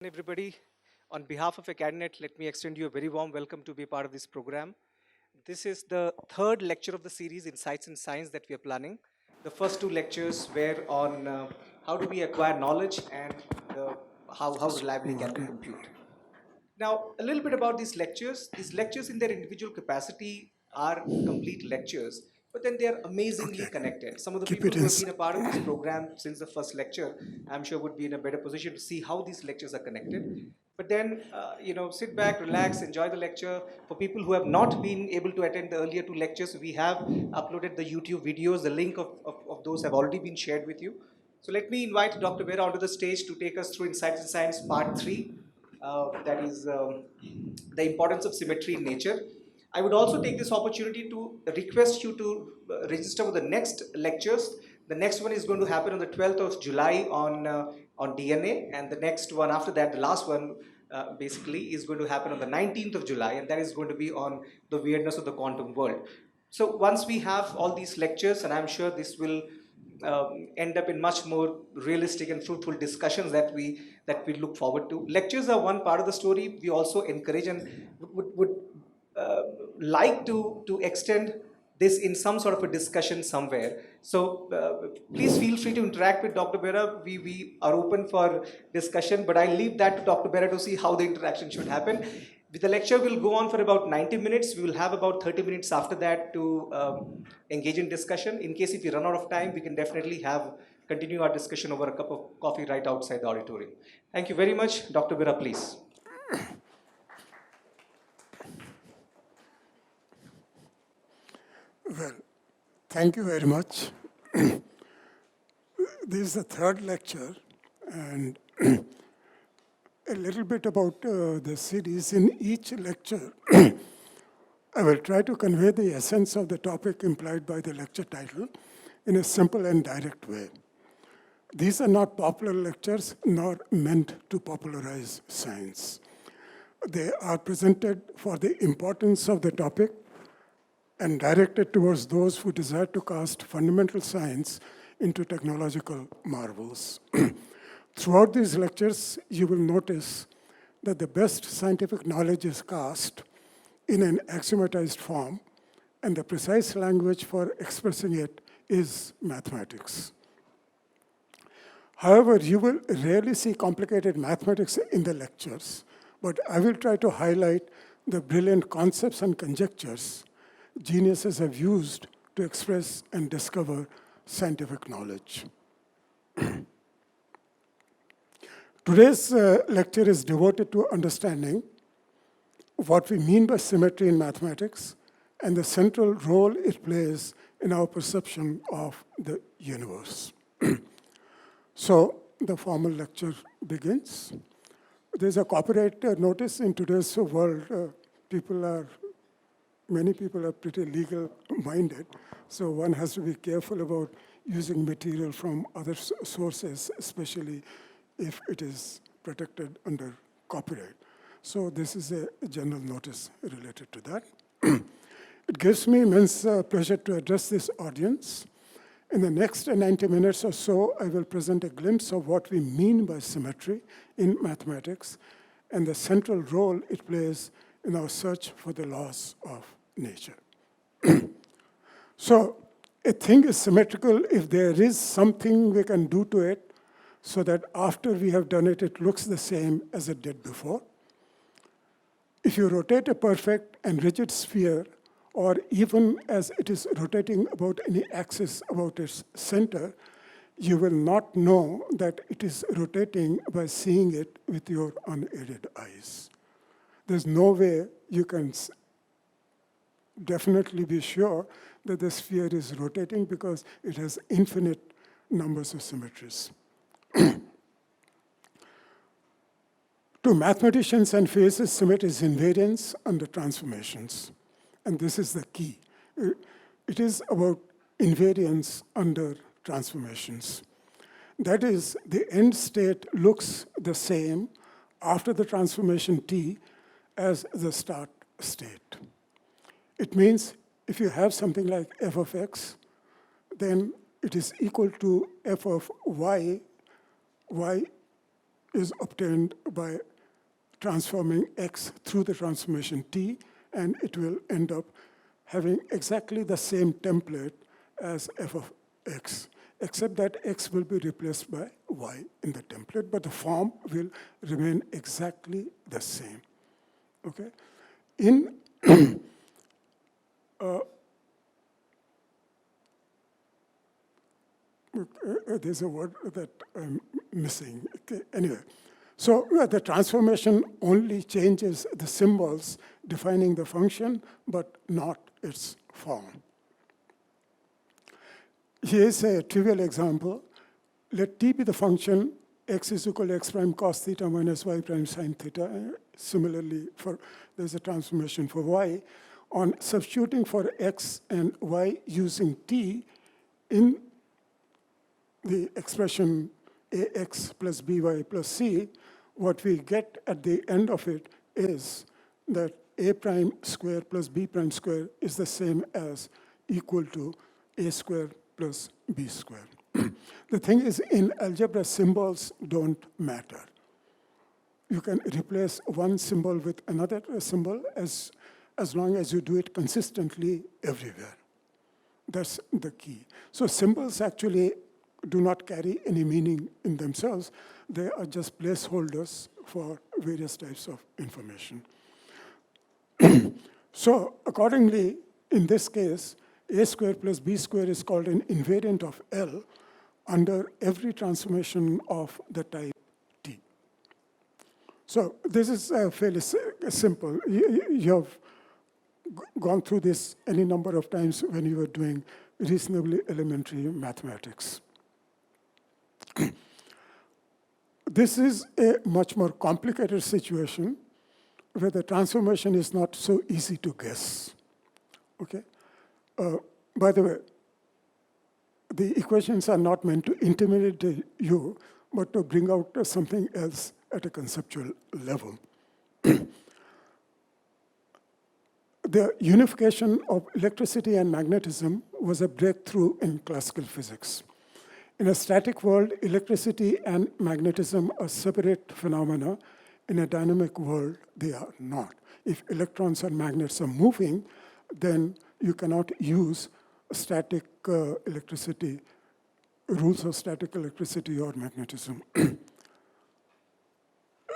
everybody. On behalf of Acadinnet, let me extend you a very warm welcome to be a part of this program. This is the third lecture of the series, Insights in Science, that we are planning. The first two lectures were on how do we acquire knowledge and how reliably can we compute. Now, a little bit about these lectures. These lectures in their individual capacity are complete lectures, but then they are amazingly connected. Some of the Keep people it who in. have been a part of this program since the first lecture, I'm sure would be in a better position to see how these lectures are connected. But then, sit back, relax, enjoy the lecture. For people who have not been able to attend the earlier two lectures, we have uploaded the YouTube videos. The link of those have already been shared with you. So let me invite Dr. Bera onto the stage to take us through Insights in Science Part 3. That is the importance of symmetry in nature. I would also take this opportunity to request you to register for the next lectures. The next one is going to happen on the 12th of July on DNA, and the next one after that, the last one, basically is going to happen on the 19th of July, and that is going to be on the weirdness of the quantum world. So once we have all these lectures, and I'm sure this will end up in much more realistic and fruitful discussions that we look forward to. Lectures are one part of the story. We also encourage and would like to extend this in some sort of a discussion somewhere. So please feel free to interact with Dr. Bera. We are open for discussion, but I leave that to Dr. Bera to see how the interaction should happen. The lecture will go on for about 90 minutes. We will have about 30 minutes after that to engage in discussion. In case if we run out of time, we can definitely continue our discussion over a cup of coffee right outside the auditorium. Thank you very much. Dr. Bera, please. Well, thank you very much. This is the third lecture, and a little bit about the series. In each lecture, I will try to convey the essence of the topic implied by the lecture title in a simple and direct way. These are not popular lectures, nor meant to popularize science. They are presented for the importance of the topic and directed towards those who desire to cast fundamental science into technological marvels. Throughout these lectures, you will notice that the best scientific knowledge is cast in an axiomatized form, and the precise language for expressing it is mathematics. However, you will rarely see complicated mathematics in the lectures, but I will try to highlight the brilliant concepts and conjectures geniuses have used to express and discover scientific knowledge. Today's lecture is devoted to understanding what we mean by symmetry in mathematics and the central role it plays in our perception of the universe. So the formal lecture begins. There's a copyright notice in today's world. Many people are pretty legal-minded, so one has to be careful about using material from other sources, especially if it is protected under copyright. So this is a general notice related to that. It gives me immense pleasure to address this audience. In the next 90 minutes or so, I will present a glimpse of what we mean by symmetry in mathematics and the central role it plays in our search for the laws of nature. So a thing is symmetrical if there is something we can do to it so that after we have done it, it looks the same as it did before. If you rotate a perfect and rigid sphere, or even as it is rotating about any axis about its center, you will not know that it is rotating by seeing it with your unaided eyes. There's no way you can definitely be sure that the sphere is rotating because it has infinite numbers of symmetries. To mathematicians and physicists, symmetry is invariance under transformations. And this is the key. It is about invariance under transformations. That is, the end state looks the same after the transformation t as the start state. It means if you have something like f of x, then it is equal to f of y is obtained by transforming x through the transformation t, and it will end up having exactly the same template as f of x, except that x will be replaced by y in the template, but the form will remain exactly the same. Okay? In there's a word that I'm missing. Okay, anyway, so the transformation only changes the symbols defining the function, but not its form. Here's a trivial example. Let t be the function x is equal to x prime cos theta minus y prime sin theta. Similarly, there's a transformation for y. On substituting for x and y using t in the expression ax plus by plus c, what we get at the end of it is that a prime square plus b prime square is the same as equal to a square plus b square. The thing is, in algebra, symbols don't matter. You can replace one symbol with another symbol as long as you do it consistently everywhere. That's the key. So symbols actually do not carry any meaning in themselves. They are just placeholders for various types of information. So accordingly, in this case, a square plus b square is called an invariant of L under every transformation of the type T. So this is fairly simple. You have gone through this any number of times when you were doing reasonably elementary mathematics. This is a much more complicated situation where the transformation is not so easy to guess. Okay? By the way, the equations are not meant to intimidate you, but to bring out something else at a conceptual level. The unification of electricity and magnetism was a breakthrough in classical physics. In a static world, electricity and magnetism are separate phenomena. In a dynamic world, they are not. If electrons and magnets are moving, then you cannot use static electricity, rules of static electricity or magnetism.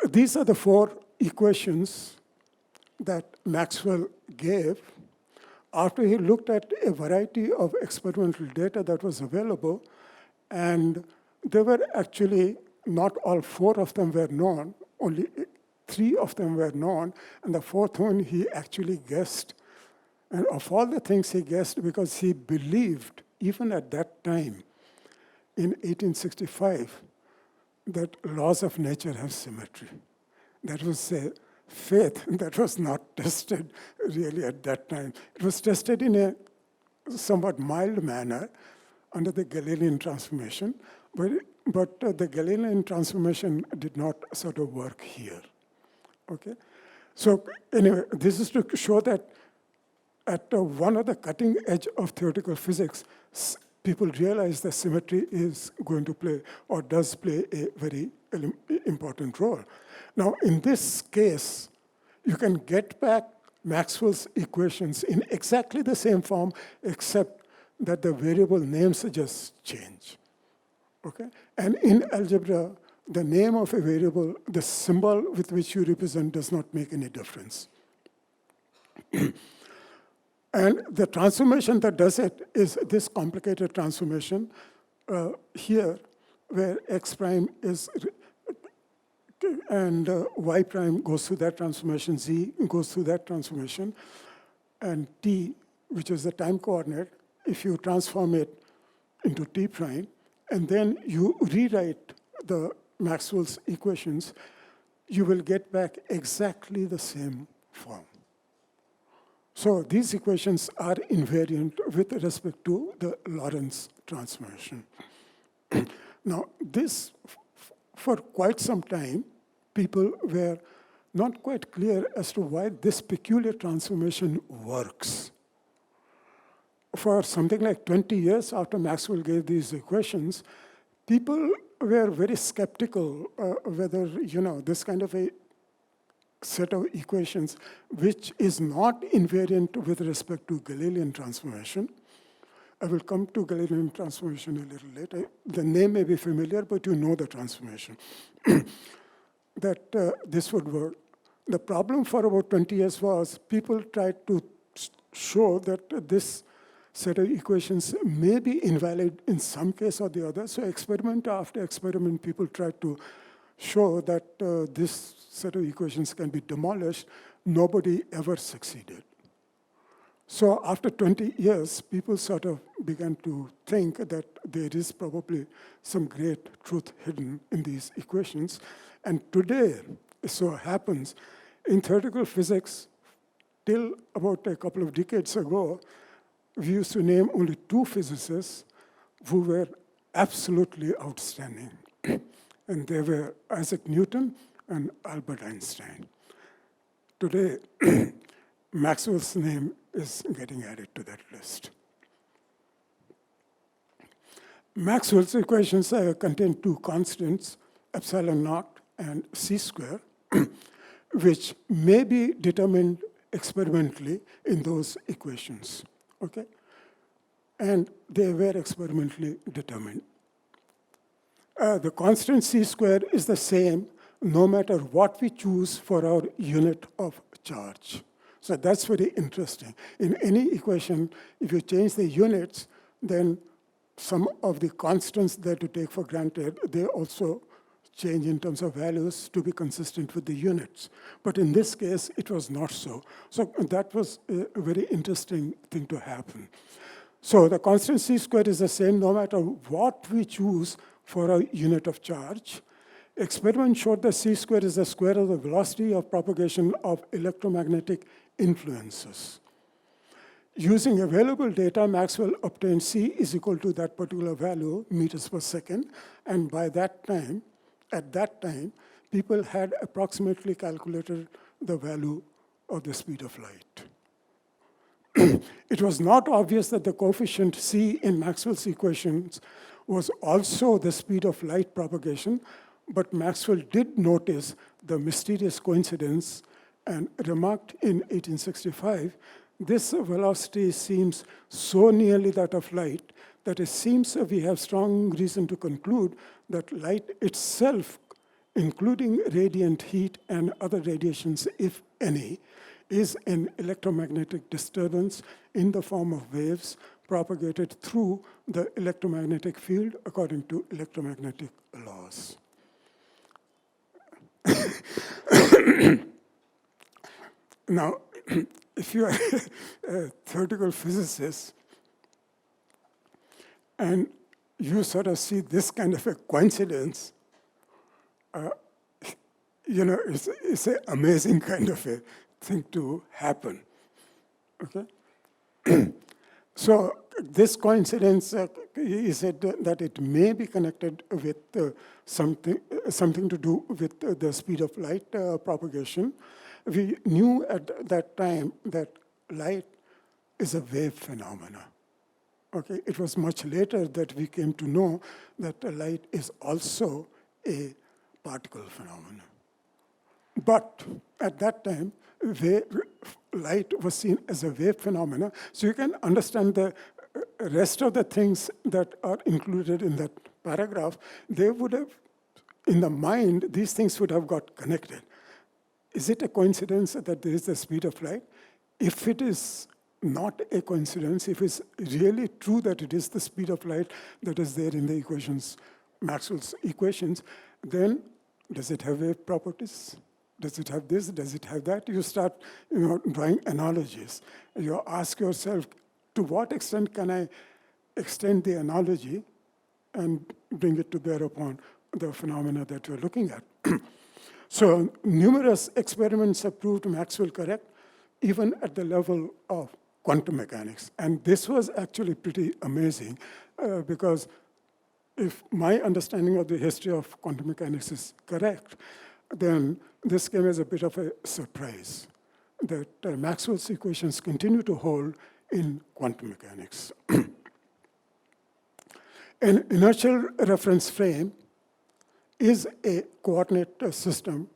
These are the four equations that Maxwell gave after he looked at a variety of experimental data that was available, and there were actually not all four of them were known, only three of them were known, and the fourth one he actually guessed. And of all the things he guessed, because he believed, even at that time, in 1865, that laws of nature have symmetry. That was a faith that was not tested really at that time. It was tested in a somewhat mild manner under the Galilean transformation, but the Galilean transformation did not sort of work here. Okay? So anyway, this is to show that at one of the cutting edge of theoretical physics, people realize that symmetry is going to play or does play a very important role. Now, in this case, you can get back Maxwell's equations in exactly the same form, except that the variable names just change. Okay? And in algebra, the name of a variable, the symbol with which you represent does not make any difference. And the transformation that does it is this complicated transformation here, where x prime is, and y prime goes through that transformation, z goes through that transformation, and t, which is the time coordinate, if you transform it into t prime, and then you rewrite the Maxwell's equations, you will get back exactly the same form. So these equations are invariant with respect to the Lorentz transformation. Now, this, for quite some time, people were not quite clear as to why this peculiar transformation works. For something like 20 years after Maxwell gave these equations, people were very skeptical whether, this kind of a set of equations, which is not invariant with respect to Galilean transformation. I will come to Galilean transformation a little later. The name may be familiar, but you know the transformation. That this would work. The problem for about 20 years was people tried to show that this set of equations may be invalid in some case or the other. So experiment after experiment, people tried to show that this set of equations can be demolished. Nobody ever succeeded. So after 20 years, people sort of began to think that there is probably some great truth hidden in these equations. And today, it so happens, in theoretical physics, till about a couple of decades ago, we used to name only 2 physicists who were absolutely outstanding. And they were Isaac Newton and Albert Einstein. Today, Maxwell's name is getting added to that list. Maxwell's equations contain 2 constants, epsilon naught and c square, which may be determined experimentally in those equations, okay? And they were experimentally determined. The constant c square is the same no matter what we choose for our unit of charge. So that's very interesting. In any equation, if you change the units, then some of the constants that you take for granted, they also change in terms of values to be consistent with the units. But in this case, it was not so. So that was a very interesting thing to happen. So the constant c squared is the same no matter what we choose for a unit of charge. Experiment showed that c squared is the square of the velocity of propagation of electromagnetic influences. Using available data, Maxwell obtained c is equal to that particular value, meters per second, and by that time, at that time, people had approximately calculated the value of the speed of light. It was not obvious that the coefficient c in Maxwell's equations was also the speed of light propagation, but Maxwell did notice the mysterious coincidence and remarked in 1865, this velocity seems so nearly that of light that it seems we have strong reason to conclude that light itself, including radiant heat and other radiations, if any, is an electromagnetic disturbance in the form of waves propagated through the electromagnetic field according to electromagnetic laws. Now, if you are a theoretical physicist and you sort of see this kind of a coincidence, it's an amazing kind of a thing to happen, okay? So this coincidence, he said that it may be connected with something to do with the speed of light propagation. We knew at that time that light is a wave phenomena. Okay, it was much later that we came to know that light is also a particle phenomenon. But at that time, light was seen as a wave phenomena. So you can understand the rest of the things that are included in that paragraph. They would have, in the mind, these things would have got connected. Is it a coincidence that there is the speed of light? If it is not a coincidence, if it's really true that it is the speed of light that is there in the equations, Maxwell's equations, then does it have wave properties? Does it have this? Does it have that? You start drawing analogies. You ask yourself, to what extent can I extend the analogy and bring it to bear upon the phenomena that we're looking at? So numerous experiments have proved Maxwell correct, even at the level of quantum mechanics. And this was actually pretty amazing, because if my understanding of the history of quantum mechanics is correct, then this came as a bit of a surprise, that Maxwell's equations continue to hold in quantum mechanics. An inertial reference frame is a coordinate system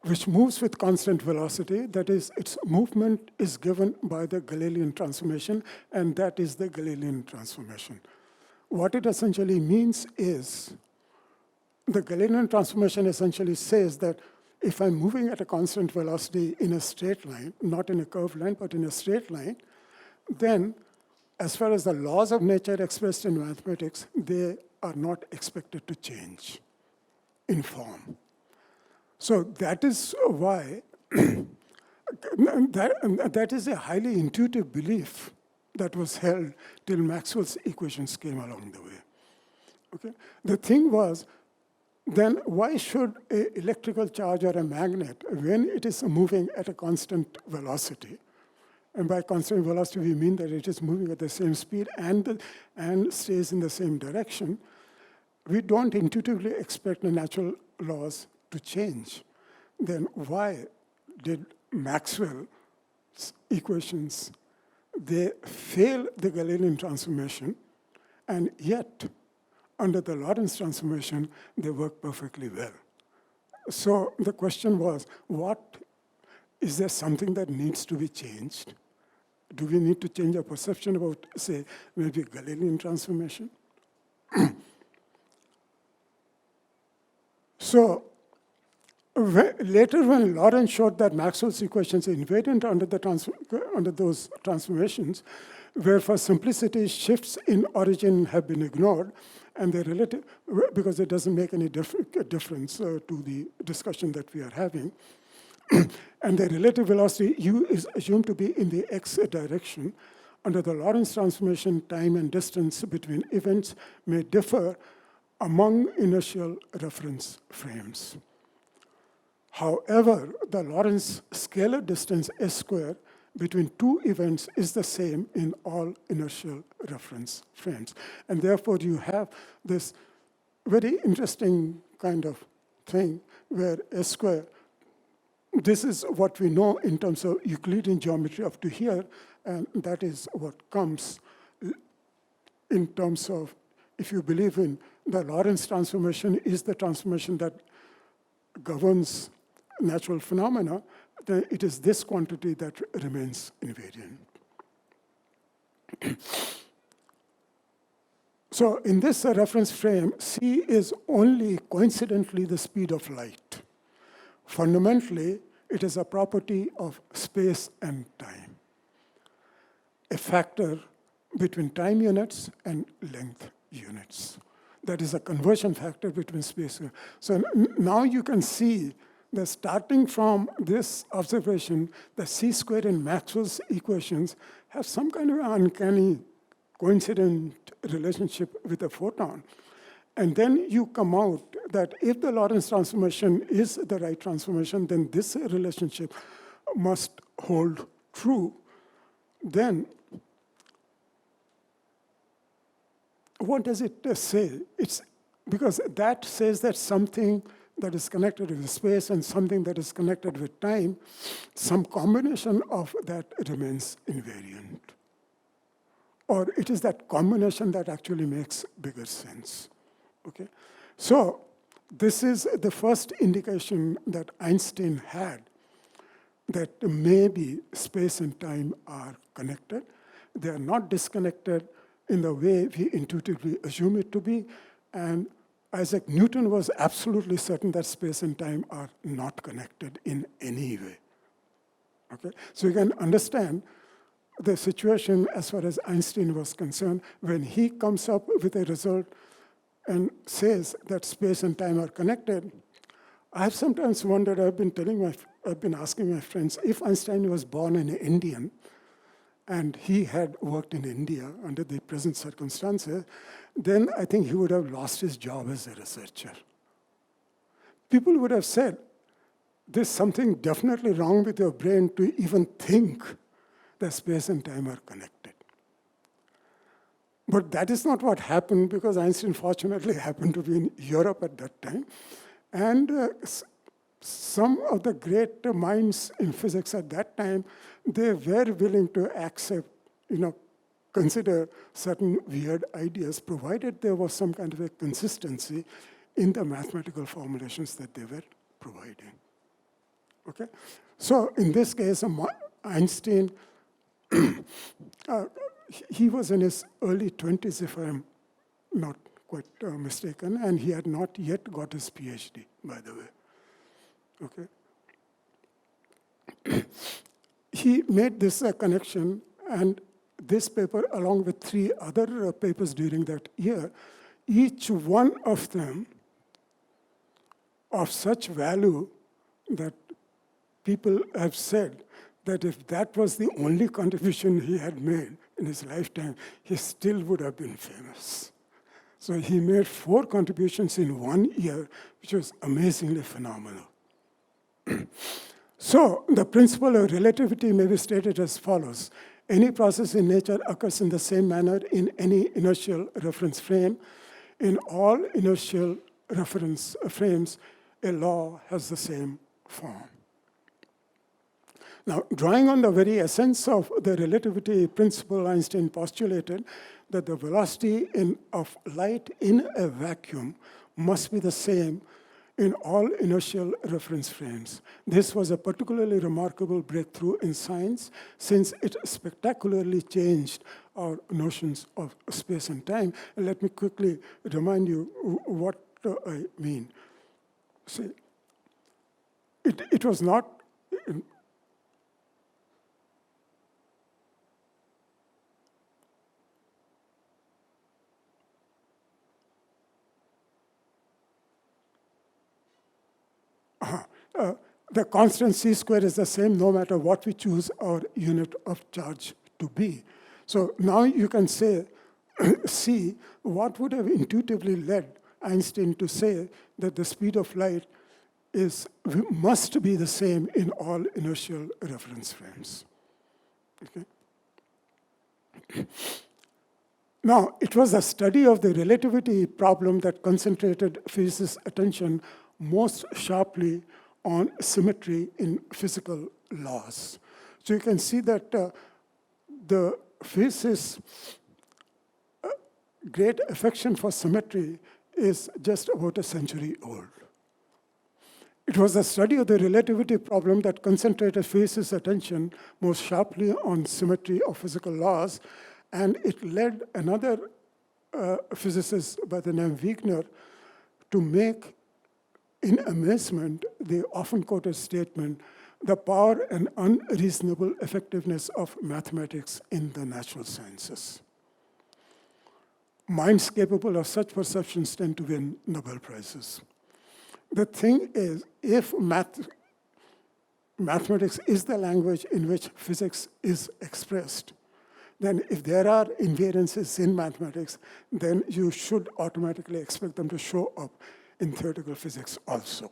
which moves with constant velocity. That is, its movement is given by the Galilean transformation, and that is the Galilean transformation. What it essentially means is, the Galilean transformation essentially says that if I'm moving at a constant velocity in a straight line, not in a curved line, but in a straight line, then as far as the laws of nature expressed in mathematics, they are not expected to change in form. So that is why that is a highly intuitive belief that was held till Maxwell's equations came along the way. Okay? The thing was, then why should an electrical charge or a magnet, when it is moving at a constant velocity, and by constant velocity we mean that it is moving at the same speed and stays in the same direction, we don't intuitively expect the natural laws to change. Then why did Maxwell's equations, they fail the Galilean transformation, and yet under the Lorentz transformation, they work perfectly well. So the question was, is there something that needs to be changed? Do we need to change our perception about, say, maybe Galilean transformation? So later when Lorentz showed that Maxwell's equations are invariant under those transformations, where for simplicity shifts in origin have been ignored, and the relative, because it doesn't make any difference to the discussion that we are having, and the relative velocity u is assumed to be in the x direction. Under the Lorentz transformation, time and distance between events may differ among inertial reference frames. However, the Lorentz scalar distance s squared between two events is the same in all inertial reference frames. And therefore, you have this very interesting kind of thing where s squared, this is what we know in terms of Euclidean geometry up to here, and that is what comes in terms of, if you believe in the Lorentz transformation is the transformation that governs natural phenomena, then it is this quantity that remains invariant. So in this reference frame, c is only coincidentally the speed of light. Fundamentally, it is a property of space and time, a factor between time units and length units. That is a conversion factor between space and. So now you can see that starting from this observation, the c squared in Maxwell's equations have some kind of uncanny coincident relationship with a photon. And then you come out that if the Lorentz transformation is the right transformation, then this relationship must hold true. Then what does it say? It's because that says that something that is connected with space and something that is connected with time, some combination of that remains invariant. Or it is that combination that actually makes bigger sense. Okay? So this is the first indication that Einstein had that maybe space and time are connected. They are not disconnected in the way we intuitively assume it to be. And Isaac Newton was absolutely certain that space and time are not connected in any way. Okay? So you can understand the situation as far as Einstein was concerned when he comes up with a result and says that space and time are connected. I have sometimes wondered, I've been asking my friends, if Einstein was born an Indian and he had worked in India under the present circumstances, then I think he would have lost his job as a researcher. People would have said, there's something definitely wrong with your brain to even think that space and time are connected. But that is not what happened, because Einstein fortunately happened to be in Europe at that time. And some of the great minds in physics at that time, they were willing to accept, consider certain weird ideas, provided there was some kind of a consistency in the mathematical formulations that they were providing. Okay? So in this case, Einstein, he was in his early 20s, if I'm not quite mistaken, and he had not yet got his PhD, by the way. Okay? He made this connection, and this paper, along with 3 other papers during that year, each one of them of such value that people have said that if that was the only contribution he had made in his lifetime, he still would have been famous. So he made 4 contributions in 1 year, which was amazingly phenomenal. So the principle of relativity may be stated as follows. Any process in nature occurs in the same manner in any inertial reference frame. In all inertial reference frames, a law has the same form. Now, drawing on the very essence of the relativity principle, Einstein postulated that the velocity of light in a vacuum must be the same in all inertial reference frames. This was a particularly remarkable breakthrough in science since it spectacularly changed our notions of space and time. And let me quickly remind you what I mean. See, it was not the constant c² is the same no matter what we choose our unit of charge to be. So now you can say, see, what would have intuitively led Einstein to say that the speed of light must be the same in all inertial reference frames. Okay? Now, it was a study of the relativity problem that concentrated physicists' attention most sharply on symmetry in physical laws. So you can see that the physicists' great affection for symmetry is just about a century old. It was a study of the relativity problem that concentrated physicists' attention most sharply on symmetry of physical laws, and it led another physicist by the name of Wigner to make, in amazement, the often quoted statement, the power and unreasonable effectiveness of mathematics in the natural sciences. Minds capable of such perceptions tend to win Nobel Prizes. The thing is, if mathematics is the language in which physics is expressed, then if there are invariances in mathematics, then you should automatically expect them to show up in theoretical physics also.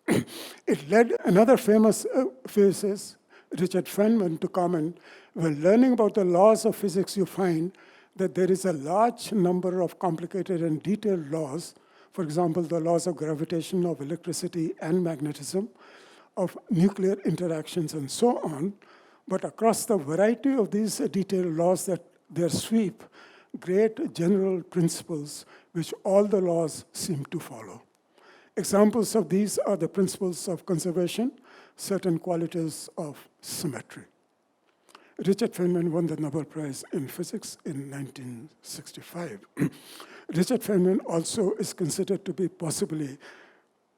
It led another famous physicist, Richard Feynman, to comment, when learning about the laws of physics, you find that there is a large number of complicated and detailed laws, for example, the laws of gravitation, of electricity and magnetism, of nuclear interactions and so on, but across the variety of these detailed laws that they sweep, great general principles which all the laws seem to follow. Examples of these are the principles of conservation, certain qualities of symmetry. Richard Feynman won the Nobel Prize in Physics in 1965. Richard Feynman also is considered to be possibly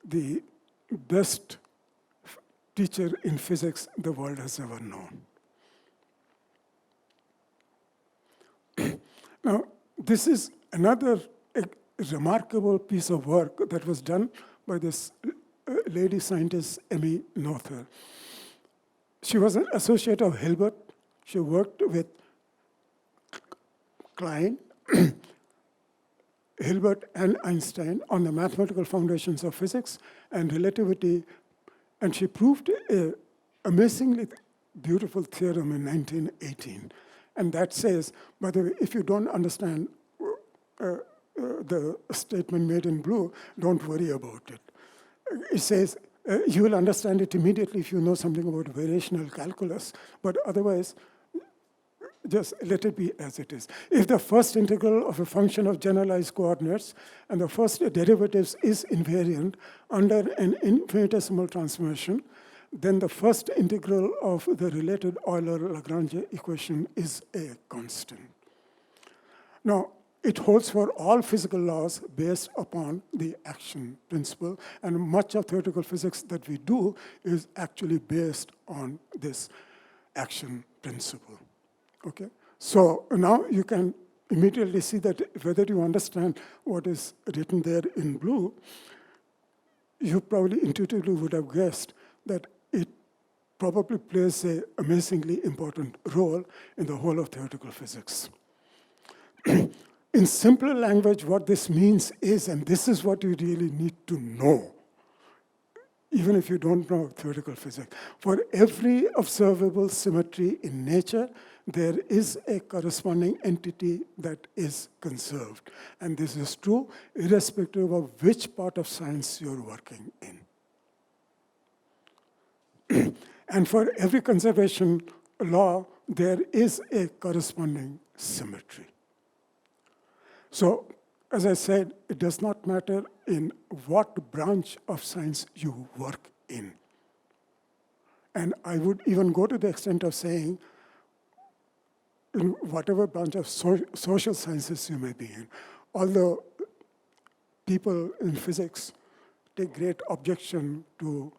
the best teacher in physics the world has ever known. Now, this is another remarkable piece of work that was done by this lady scientist, Emmy Noether. She was an associate of Hilbert. She worked with Klein, Hilbert, and Einstein on the mathematical foundations of physics and relativity, and she proved an amazingly beautiful theorem in 1918. And that says, by the way, if you don't understand the statement made in blue, don't worry about it. It says, you will understand it immediately if you know something about variational calculus, but otherwise, just let it be as it is. If the first integral of a function of generalized coordinates and the first derivatives is invariant under an infinitesimal transformation, then the first integral of the related Euler-Lagrange equation is a constant. Now, it holds for all physical laws based upon the action principle, and much of theoretical physics that we do is actually based on this action principle. Okay? So now you can immediately see that whether you understand what is written there in blue, you probably intuitively would have guessed that it probably plays an amazingly important role in the whole of theoretical physics. In simpler language, what this means is, and this is what you really need to know, even if you don't know theoretical physics, for every observable symmetry in nature, there is a corresponding entity that is conserved. And this is true irrespective of which part of science you're working in. And for every conservation law, there is a corresponding symmetry. So, as I said, it does not matter in what branch of science you work in. And I would even go to the extent of saying, in whatever branch of social sciences you may be in, although people in physics take great objection to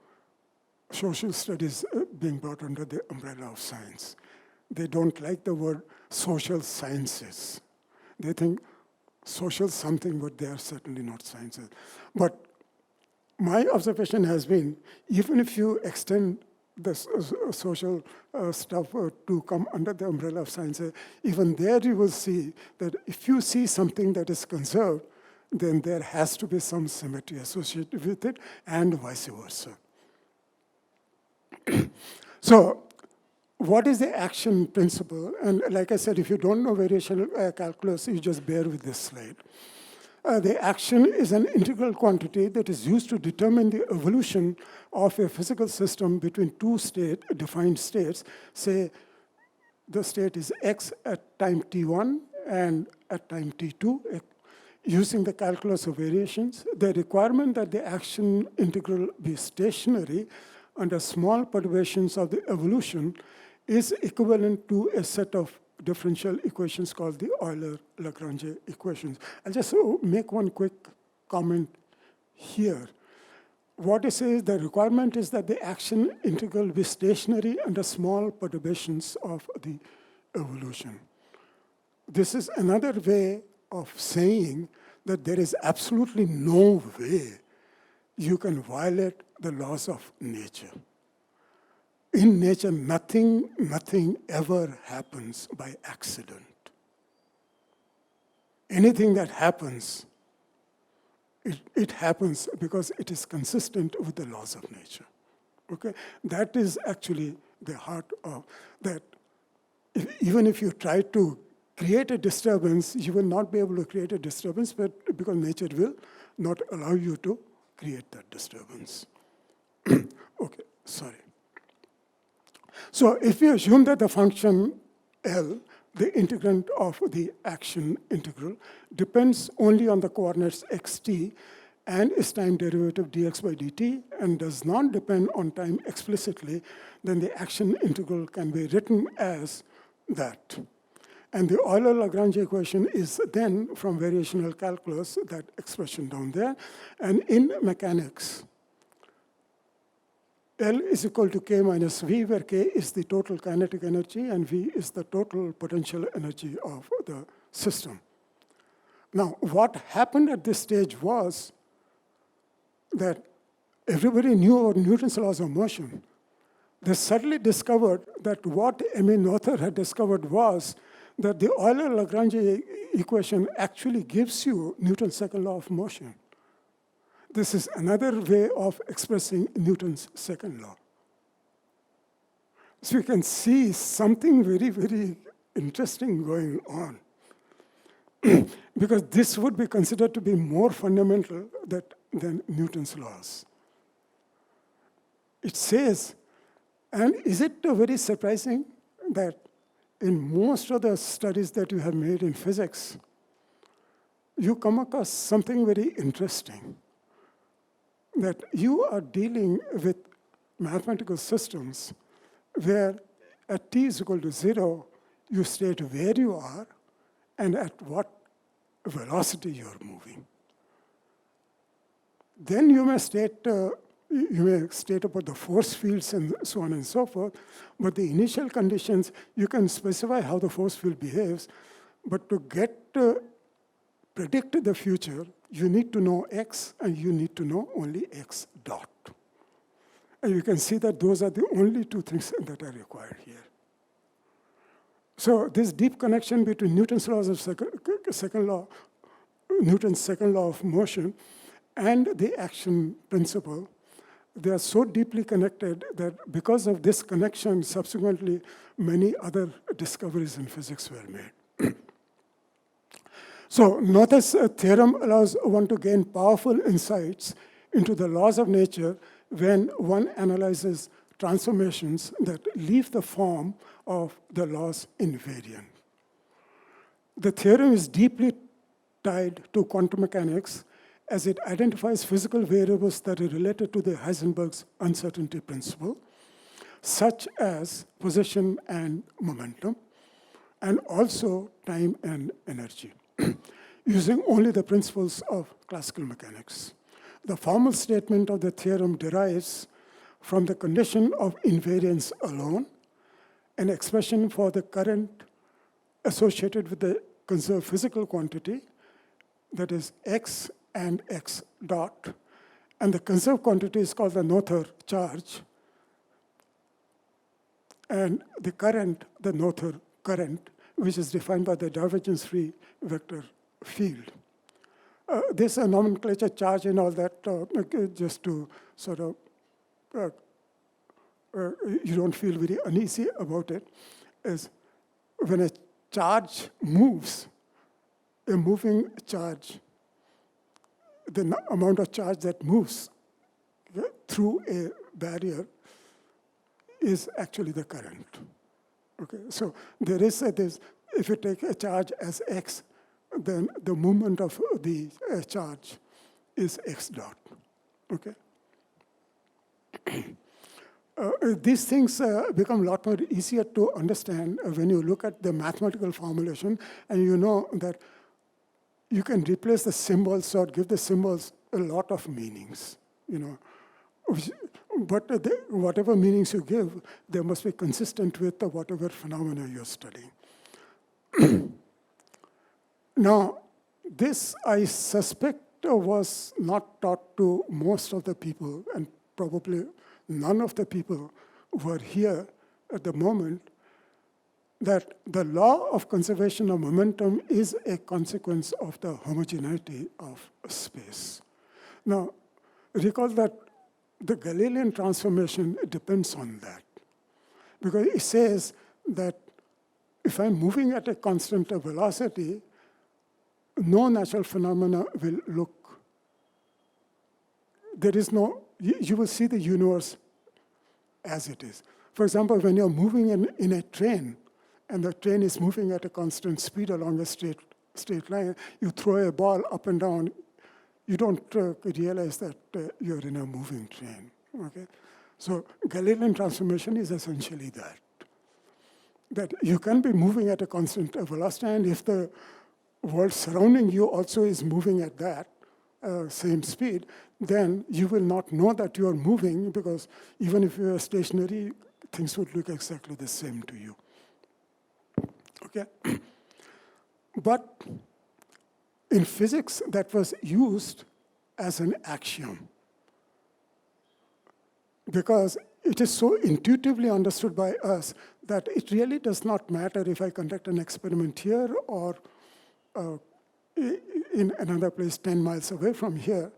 social studies being brought under the umbrella of science. They don't like the word social sciences. They think social something, but they are certainly not sciences. But my observation has been, even if you extend the social stuff to come under the umbrella of sciences, even there you will see that if you see something that is conserved, then there has to be some symmetry associated with it, and vice versa. So, what is the action principle? And like I said, if you don't know variational calculus, you just bear with this slide. The action is an integral quantity that is used to determine the evolution of a physical system between two defined states. Say the state is x at time t1 and at time t2, using the calculus of variations. The requirement that the action integral be stationary under small perturbations of the evolution is equivalent to a set of differential equations called the Euler-Lagrange equations. I'll just make one quick comment here. What it says, the requirement is that the action integral be stationary under small perturbations of the evolution. This is another way of saying that there is absolutely no way you can violate the laws of nature. In nature, nothing ever happens by accident. Anything that happens, it happens because it is consistent with the laws of nature. Okay? That is actually the heart of that. Even if you try to create a disturbance, you will not be able to create a disturbance, but because nature will not allow you to create that disturbance. Okay, sorry. So if we assume that the function L, the integrand of the action integral, depends only on the coordinates xt and its time derivative dx by dt and does not depend on time explicitly, then the action integral can be written as that. And the Euler-Lagrange equation is then, from variational calculus, that expression down there. And in mechanics, L is equal to K minus V, where K is the total kinetic energy and V is the total potential energy of the system. Now, what happened at this stage was that everybody knew about Newton's laws of motion. They suddenly discovered that what Emmy Noether had discovered was that the Euler-Lagrange equation actually gives you Newton's second law of motion. This is another way of expressing Newton's second law. So you can see something very, very interesting going on. Because this would be considered to be more fundamental than Newton's laws. It says, and is it very surprising that in most of the studies that you have made in physics, you come across something very interesting, that you are dealing with mathematical systems where at t is equal to 0, you state where you are and at what velocity you're moving. Then you may state about the force fields and so on and so forth, but the initial conditions, you can specify how the force field behaves, but to predict the future, you need to know x, and you need to know only x dot. And you can see that those are the only two things that are required here. So this deep connection between Newton's laws of Newton's second law of motion and the action principle, they are so deeply connected that because of this connection, subsequently, many other discoveries in physics were made. So Noether's theorem allows one to gain powerful insights into the laws of nature when one analyzes transformations that leave the form of the laws invariant. The theorem is deeply tied to quantum mechanics as it identifies physical variables that are related to the Heisenberg's uncertainty principle, such as position and momentum, and also time and energy, using only the principles of classical mechanics. The formal statement of the theorem derives from the condition of invariance alone, an expression for the current associated with the conserved physical quantity, that is x and x dot, and the conserved quantity is called the Noether charge, and the current, the Noether current, which is defined by the divergence-free vector field. This nomenclature, charge and all that, just to sort of, you don't feel very uneasy about it, is when a charge moves, a moving charge, the amount of charge that moves through a barrier is actually the current. Okay, so there is this, if you take a charge as x, then the movement of the charge is x dot. Okay. These things become a lot more easier to understand when you look at the mathematical formulation, and you know that you can replace the symbols or give the symbols a lot of meanings, you know. But whatever meanings you give, they must be consistent with whatever phenomena you're studying. Now, this I suspect was not taught to most of the people, and probably none of the people who are here at the moment, that the law of conservation of momentum is a consequence of the homogeneity of space. Now, recall that the Galilean transformation depends on that, because it says that if I'm moving at a constant velocity, no natural phenomena will look. There is no, you will see the universe as it is. For example, when you're moving in a train, and the train is moving at a constant speed along a straight line, you throw a ball up and down, you don't realize that you're in a moving train, okay? So Galilean transformation is essentially that. That you can be moving at a constant velocity, and if the world surrounding you also is moving at that same speed, then you will not know that you are moving, because even if you are stationary, things would look exactly the same to you. Okay? But in physics, that was used as an axiom, because it is so intuitively understood by us that it really does not matter if I conduct an experiment here or in another place 10 miles away from here,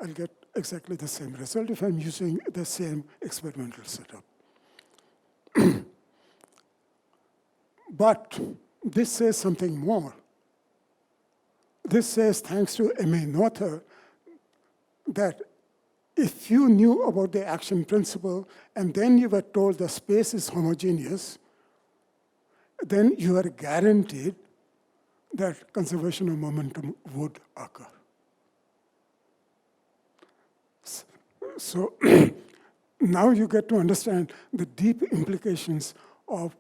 I'll get exactly the same result if I'm using the same experimental setup. But this says something more. This says, thanks to M.A. Noether, that if you knew about the action principle and then you were told the space is homogeneous, then you are guaranteed that conservation of momentum would occur. So now you get to understand the deep implications of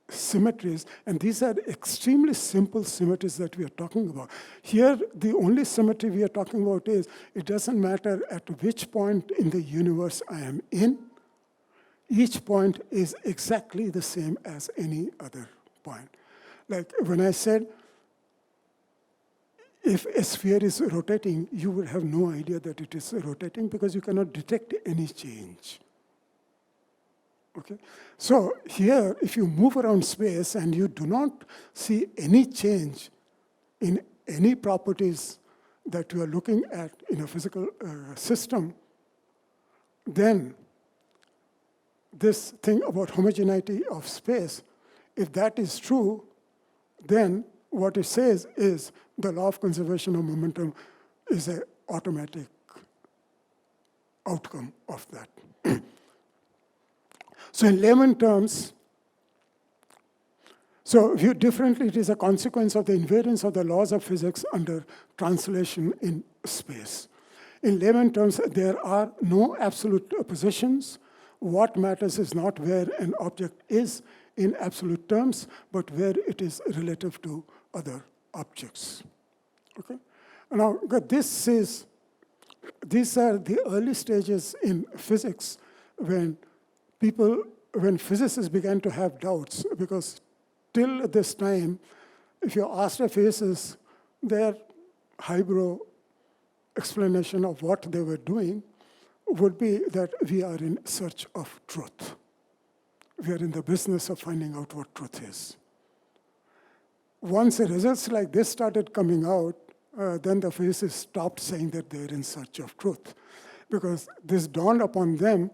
symmetries, and these are extremely simple symmetries that we are talking about. Here, the only symmetry we are talking about is, it doesn't matter at which point in the universe I am in, each point is exactly the same as any other point. Like when I said, if a sphere is rotating, you would have no idea that it is rotating because you cannot detect any change. Okay? So here, if you move around space and you do not see any change in any properties that you are looking at in a physical system, then this thing about homogeneity of space, if that is true, then what it says is the law of conservation of momentum is an automatic outcome of that. So in layman terms, so viewed differently, it is a consequence of the invariance of the laws of physics under translation in space. In layman terms, there are no absolute positions. What matters is not where an object is in absolute terms, but where it is relative to other objects. Okay? Now, these are the early stages in physics when physicists began to have doubts, because till this time, if you asked a physicist, their highbrow explanation of what they were doing would be that we are in search of truth. We are in the business of finding out what truth is. Once the results like this started coming out, then the physicists stopped saying that they're in search of truth, because this dawned upon them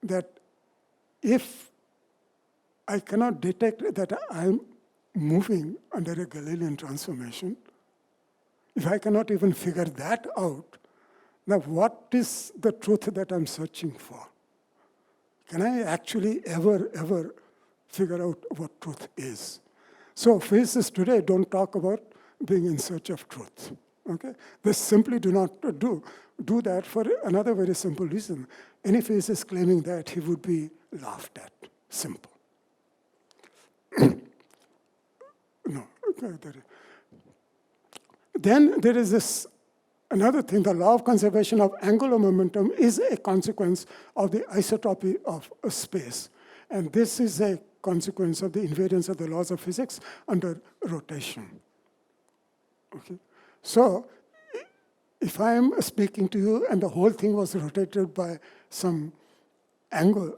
that if I cannot detect that I'm moving under a Galilean transformation, if I cannot even figure that out, now what is the truth that I'm searching for? Can I actually ever figure out what truth is? So physicists today don't talk about being in search of truth. Okay? They simply do not do that for another very simple reason. Any physicist claiming that, he would be laughed at. Simple. No. Okay, then there is this another thing. The law of conservation of angular momentum is a consequence of the isotropy of space. And this is a consequence of the invariance of the laws of physics under rotation. Okay? So if I'm speaking to you and the whole thing was rotated by some angle,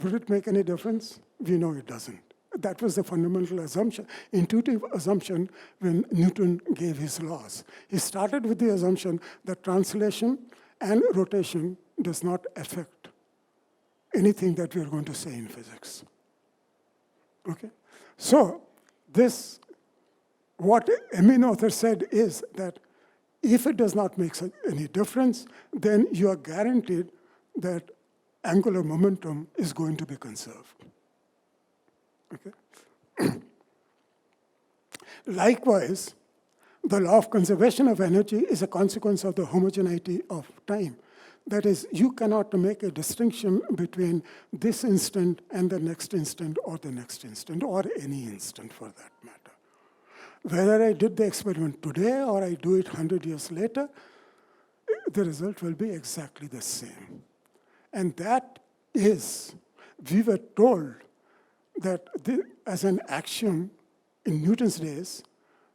would it make any difference? We know it doesn't. That was the fundamental assumption, intuitive assumption when Newton gave his laws. He started with the assumption that translation and rotation does not affect anything that we are going to say in physics. Okay? So what Acadinnet said is that if it does not make any difference, then you are guaranteed that angular momentum is going to be conserved. Okay? Likewise, the law of conservation of energy is a consequence of the homogeneity of time. That is, you cannot make a distinction between this instant and the next instant, or the next instant, or any instant for that matter. Whether I did the experiment today or I do it 100 years later, the result will be exactly the same. And that is, we were told that as an axiom in Newton's days,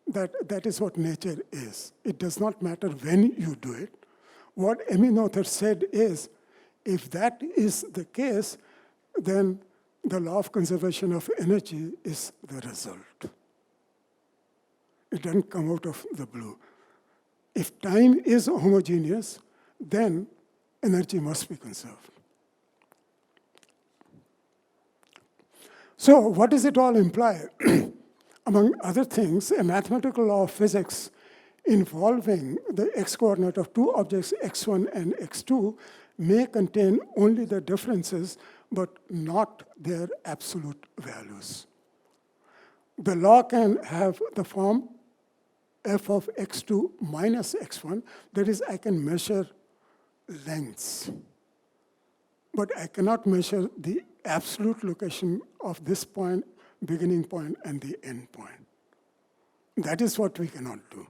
that is what nature is. It does not matter when you do it. What Acadinnet said is, if that is the case, then the law of conservation of energy is the result. It doesn't come out of the blue. If time is homogeneous, then energy must be conserved. So what does it all imply? Among other things, a mathematical law of physics involving the x-coordinate of two objects, x1 and x2, may contain only the differences but not their absolute values. The law can have the form f of x2 minus x1. That is, I can measure lengths, but I cannot measure the absolute location of this point, beginning point, and the end point. That is what we cannot do.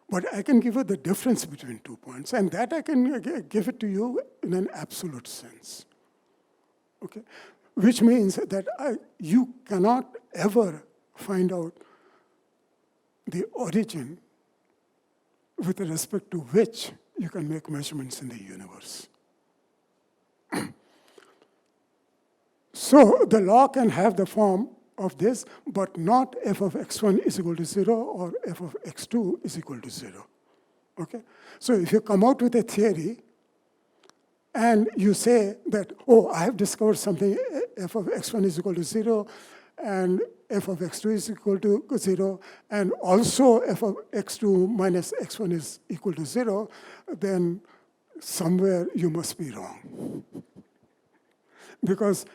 But I can give you the difference between 2 points, and that I can give it to you in an absolute sense. Okay? Which means that you cannot ever find out the origin with respect to which you can make measurements in the universe. So the law can have the form of this, but not f of x1 is equal to 0 or f of x2 is equal to 0. Okay? So if you come out with a theory and you say that, oh, I have discovered something, f of x1 is equal to 0, and f of x2 is equal to 0, and also f of x2 minus x1 is equal to 0, then somewhere you must be wrong. Because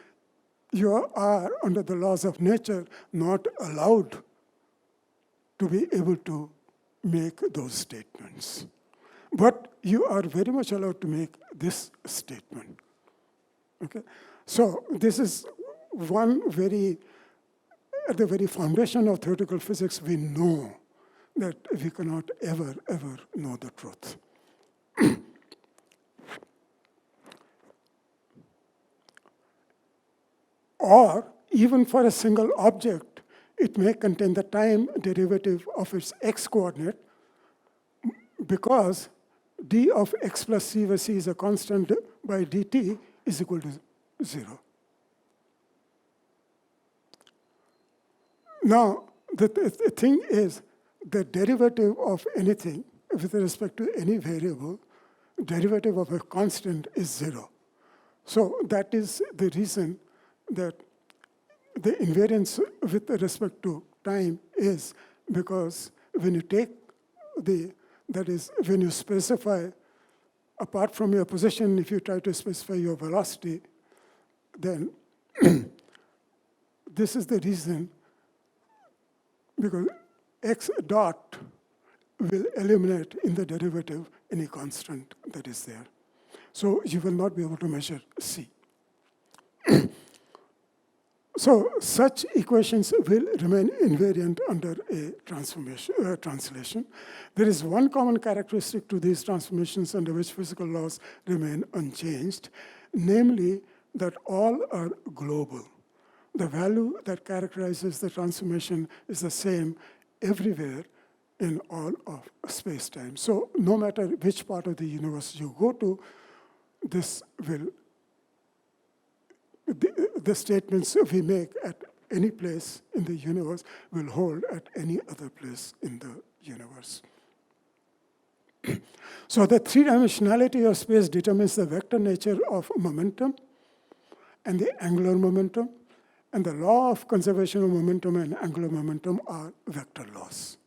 you are, under the laws of nature, not allowed to be able to make those statements. But you are very much allowed to make this statement. Okay? So this is one very, at the very foundation of theoretical physics, we know that we cannot ever, ever know the truth. Or, even for a single object, it may contain the time derivative of its x-coordinate, because d of x plus c over c is a constant by dt is equal to 0. Now, the thing is, the derivative of anything with respect to any variable, derivative of a constant is 0. So that is the reason that the invariance with respect to time is because when you take that is, when you specify, apart from your position, if you try to specify your velocity, then this is the reason, because x dot will eliminate in the derivative any constant that is there. So you will not be able to measure c. So such equations will remain invariant under a translation. There is one common characteristic to these transformations under which physical laws remain unchanged, namely that all are global. The value that characterizes the transformation is the same everywhere in all of space-time. So no matter which part of the universe you go to, this will the statements we make at any place in the universe will hold at any other place in the universe. So the three-dimensionality of space determines the vector nature of momentum and the angular momentum, and the law of conservation of momentum and angular momentum are vector laws.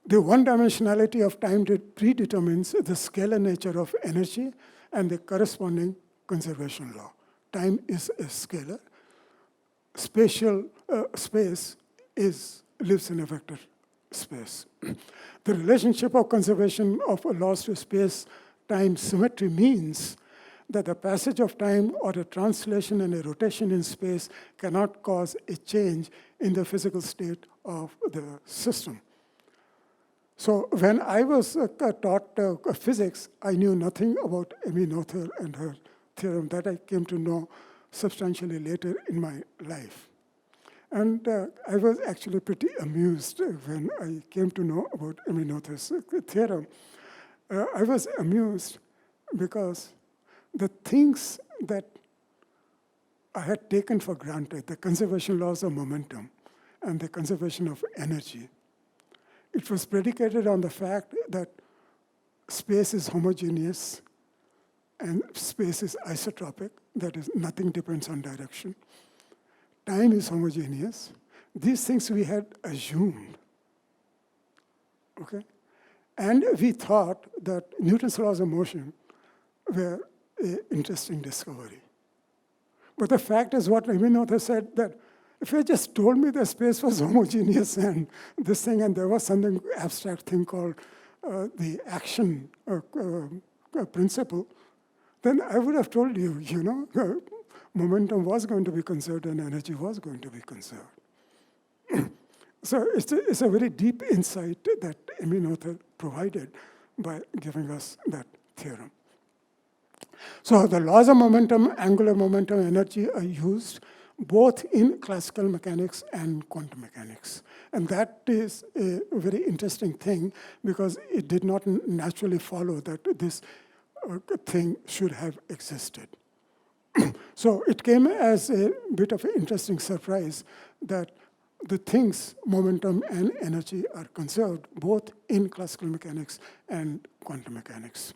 The one-dimensionality of time predetermines the scalar nature of energy and the corresponding conservation law. Time is a scalar. Space lives in a vector space. The relationship of conservation of laws to space-time symmetry means that the passage of time or a translation and a rotation in space cannot cause a change in the physical state of the system. So when I was taught physics, I knew nothing about Noether and her theorem. That I came to know substantially later in my life. And I was actually pretty amused when I came to know about Noether's theorem. I was amused because the things that I had taken for granted, the conservation laws of momentum and the conservation of energy, it was predicated on the fact that space is homogeneous and space is isotropic, that is, nothing depends on direction. Time is homogeneous. These things we had assumed, okay? And we thought that Newton's laws of motion were an interesting discovery. But the fact is what Ramanathan said, that if you just told me the space was homogeneous and this thing, and there was something abstract thing called the action principle, then I would have told you, momentum was going to be conserved and energy was going to be conserved. So it's a very deep insight that Ramanathan provided by giving us that theorem. So the laws of momentum, angular momentum, energy are used both in classical mechanics and quantum mechanics. And that is a very interesting thing because it did not naturally follow that this thing should have existed. So it came as a bit of an interesting surprise that the things, momentum and energy, are conserved both in classical mechanics and quantum mechanics.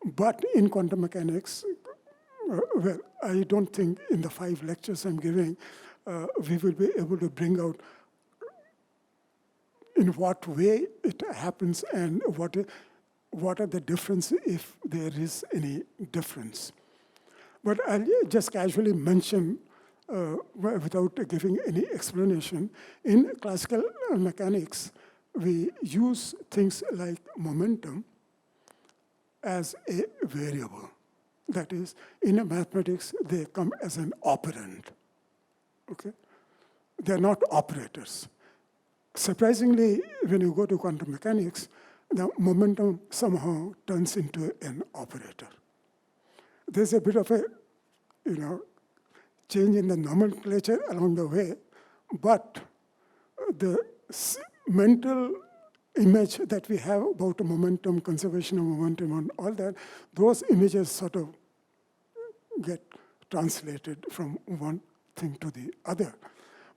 But in quantum mechanics, well, I don't think in the 5 lectures I'm giving, we will be able to bring out in what way it happens and what are the differences if there is any difference. But I'll just casually mention, without giving any explanation, in classical mechanics, we use things like momentum as a variable. That is, in mathematics, they come as an operand. Okay? They're not operators. Surprisingly, when you go to quantum mechanics, the momentum somehow turns into an operator. There's a bit of a, change in the nomenclature along the way, but the mental image that we have about momentum, conservation of momentum, and all that, those images sort of get translated from one thing to the other.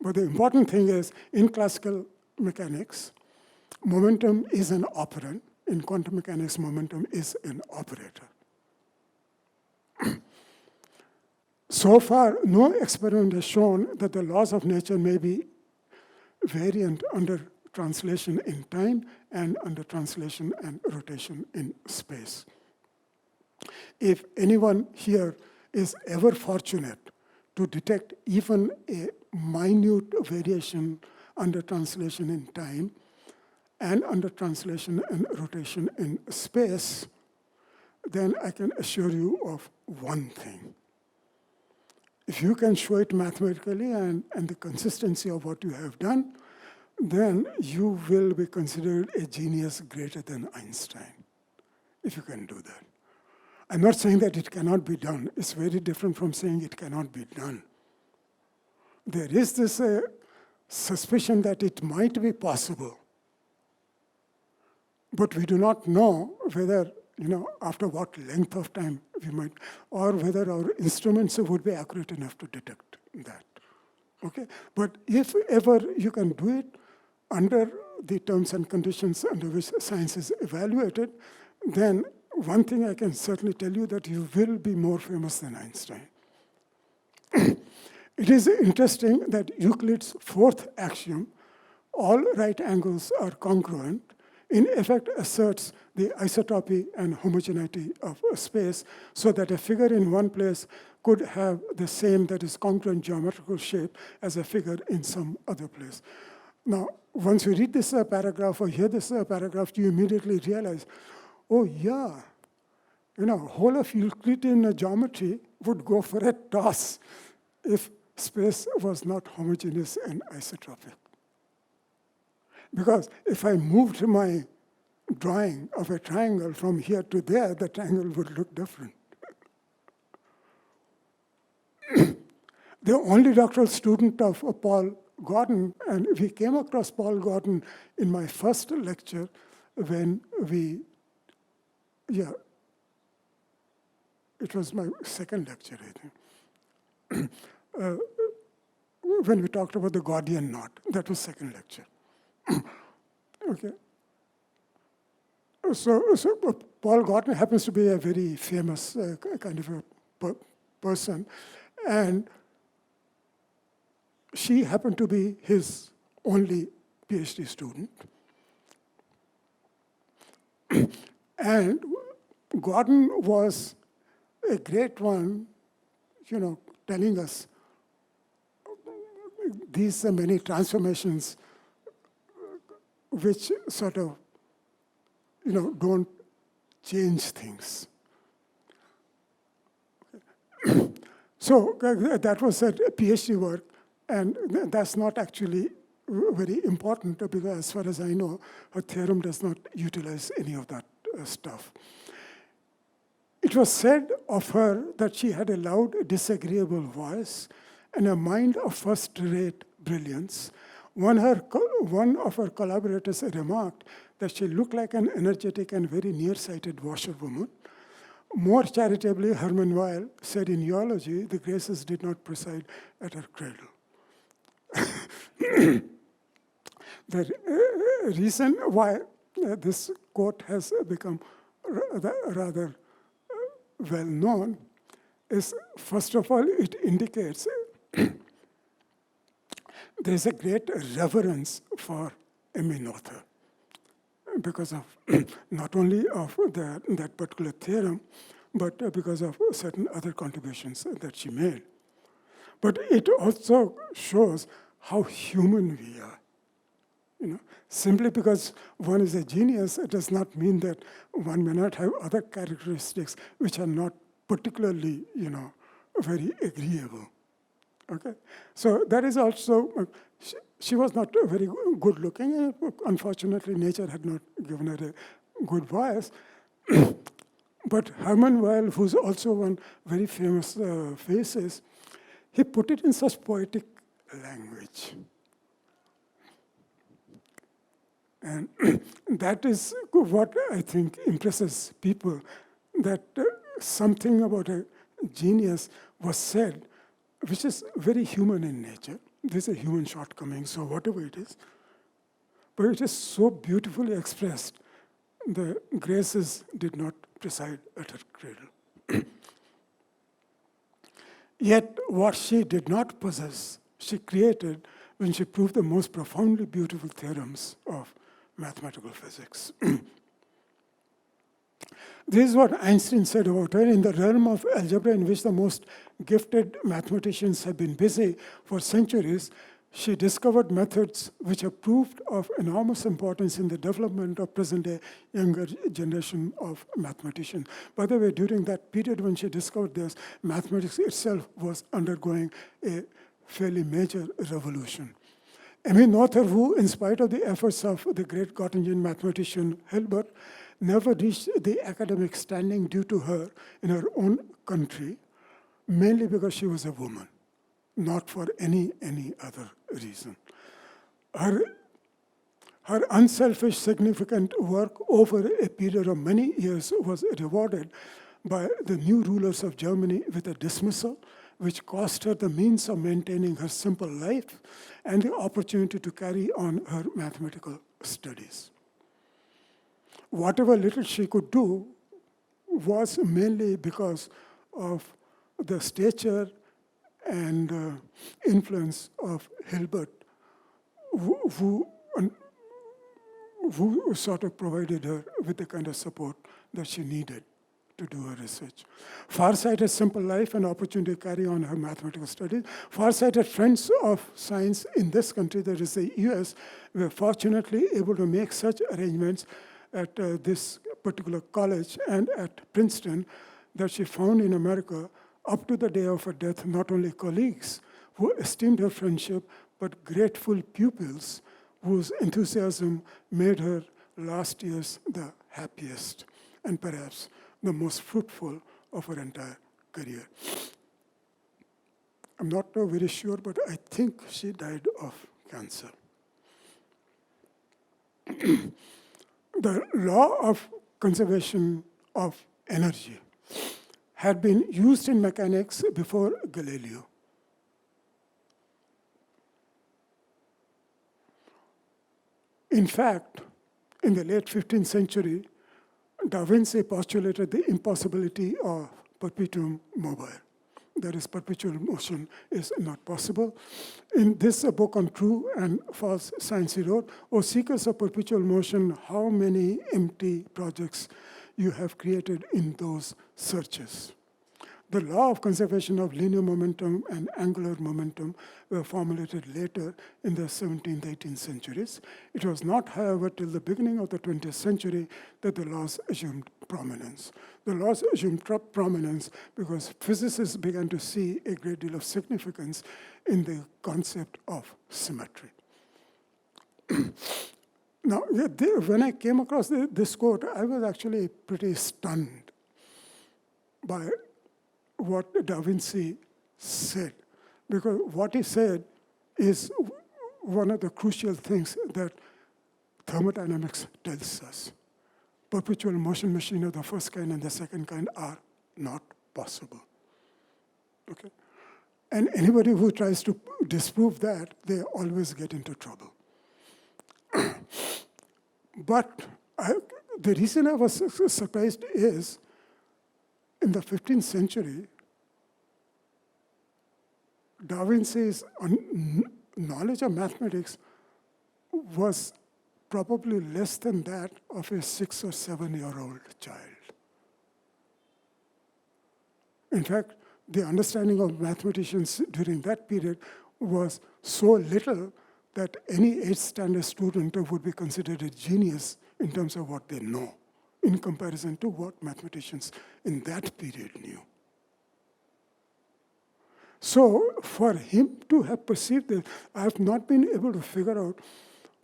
But the important thing is, in classical mechanics, momentum is an operand. In quantum mechanics, momentum is an operator. So far, no experiment has shown that the laws of nature may be variant under translation in time and under translation and rotation in space. If anyone here is ever fortunate to detect even a minute variation under translation in time and under translation and rotation in space, then I can assure you of one thing. If you can show it mathematically and the consistency of what you have done, then you will be considered a genius greater than Einstein, if you can do that. I'm not saying that it cannot be done. It's very different from saying it cannot be done. There is this suspicion that it might be possible, but we do not know whether, after what length of time we might, or whether our instruments would be accurate enough to detect that. Okay? But if ever you can do it under the terms and conditions under which science is evaluated, then one thing I can certainly tell you that you will be more famous than Einstein. It is interesting that Euclid's 4th axiom, all right angles are congruent, in effect asserts the isotropy and homogeneity of a space so that a figure in one place could have the same, that is, congruent geometrical shape as a figure in some other place. Now, once you read this paragraph or hear this paragraph, you immediately realize, oh yeah, whole of Euclidean geometry would go for a toss if space was not homogeneous and isotropic. Because if I moved my drawing of a triangle from here to there, the triangle would look different. The only doctoral student of Paul Gordon, and we came across Paul Gordon in my first lecture when it was my second lecture, I think. When we talked about the Gordian knot, that was second lecture. Okay. So Paul Gordon happens to be a very famous kind of a person, and she happened to be his only PhD student. And Gordon was a great one, telling us these many transformations which sort of, don't change things. So that was a PhD work, and that's not actually very important because as far as I know, her theorem does not utilize any of that stuff. It was said of her that she had a loud, disagreeable voice and a mind of first-rate brilliance. One of her collaborators remarked that she looked like an energetic and very nearsighted washerwoman. More charitably, Hermann Weyl said in Eulogy, the Graces did not preside at her cradle. The reason why this quote has become rather well known is, first of all, it indicates there's a great reverence for Emmy Noether because of not only of that particular theorem, but because of certain other contributions that she made. But it also shows how human we are. Simply because one is a genius, it does not mean that one may not have other characteristics which are not particularly, very agreeable. Okay, so that is also. She was not very good looking. Unfortunately, nature had not given her a good voice. But Hermann Weyl, who's also one very famous faces, he put it in such poetic language. And that is what I think impresses people, that something about a genius was said, which is very human in nature. There's a human shortcoming, so whatever it is. But it is so beautifully expressed. The Graces did not preside at her cradle. Yet what she did not possess, she created when she proved the most profoundly beautiful theorems of mathematical physics. This is what Einstein said about her: in the realm of algebra, in which the most gifted mathematicians have been busy for centuries, she discovered methods which have proved of enormous importance in the development of present-day younger generation of mathematicians. By the way, during that period when she discovered this, mathematics itself was undergoing a fairly major revolution. Emmy Noether, who, in spite of the efforts of the great Göttingen mathematician Hilbert, never reached the academic standing due to her in her own country, mainly because she was a woman, not for any other reason. Her unselfish, significant work over a period of many years was rewarded by the new rulers of Germany with a dismissal, which cost her the means of maintaining her simple life and the opportunity to carry on her mathematical studies. Whatever little she could do was mainly because of the stature and influence of Hilbert, who sort of provided her with the kind of support that she needed to do her research. Far-sighted simple life and opportunity to carry on her mathematical studies. Far-sighted friends of science in this country, that is the US, were fortunately able to make such arrangements at this particular college and at Princeton that she found in America, up to the day of her death, not only colleagues who esteemed her friendship, but grateful pupils whose enthusiasm made her last years the happiest and perhaps the most fruitful of her entire career. I'm not very sure, but I think she died of cancer. The law of conservation of energy had been used in mechanics before Galileo. In fact, in the late 15th century, Da Vinci postulated the impossibility of perpetuum mobile. That is, perpetual motion is not possible. In this book on true and false science, he wrote, "O seekers of perpetual motion, how many empty projects you have created in those searches." The law of conservation of linear momentum and angular momentum were formulated later in the 17th, 18th centuries. It was not, however, till the beginning of the 20th century that the laws assumed prominence. The laws assumed prominence because physicists began to see a great deal of significance in the concept of symmetry. Now, when I came across this quote, I was actually pretty stunned by what Da Vinci said, because what he said is one of the crucial things that thermodynamics tells us. Perpetual motion machine of the first kind and the second kind are not possible. Okay? And anybody who tries to disprove that, they always get into trouble. But the reason I was surprised is, in the 15th century, Da Vinci's knowledge of mathematics was probably less than that of a 6 or 7-year-old child. In fact, the understanding of mathematicians during that period was so little that any 8th standard student would be considered a genius in terms of what they know, in comparison to what mathematicians in that period knew. So for him to have perceived this, I have not been able to figure out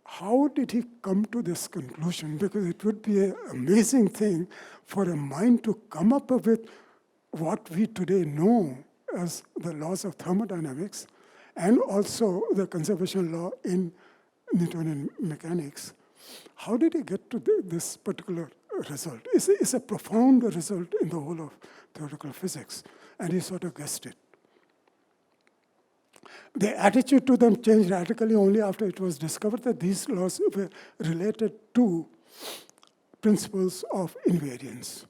how did he come to this conclusion, because it would be an amazing thing for a mind to come up with what we today know as the laws of thermodynamics and also the conservation law in Newtonian mechanics. How did he get to this particular result? It's a profound result in the whole of theoretical physics, and he sort of guessed it. The attitude to them changed radically only after it was discovered that these laws were related to principles of invariance.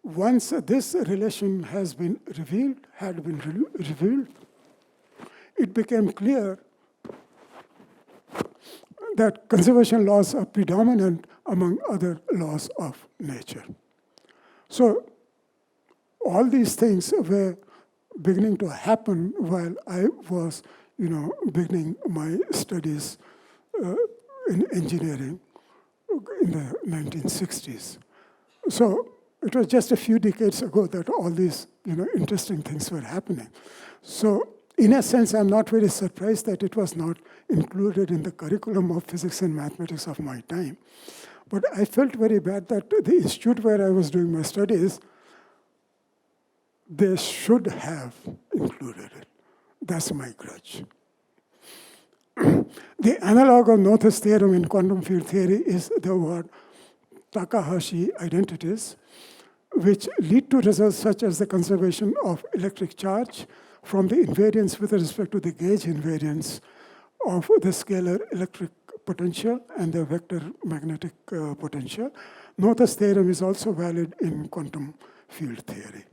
Once this relation had been revealed, it became clear that conservation laws are predominant among other laws of nature. So all these things were beginning to happen while I was, beginning my studies in engineering in the 1960s. So it was just a few decades ago that all these, interesting things were happening. So in a sense, I'm not very surprised that it was not included in the curriculum of physics and mathematics of my time. But I felt very bad that the institute where I was doing my studies, they should have included it. That's my grudge. The analog of Noether's theorem in quantum field theory is the word Takahashi identities, which lead to results such as the conservation of electric charge from the invariance with respect to the gauge invariance of the scalar electric potential and the vector magnetic potential. Noether's theorem is also valid in quantum field theory.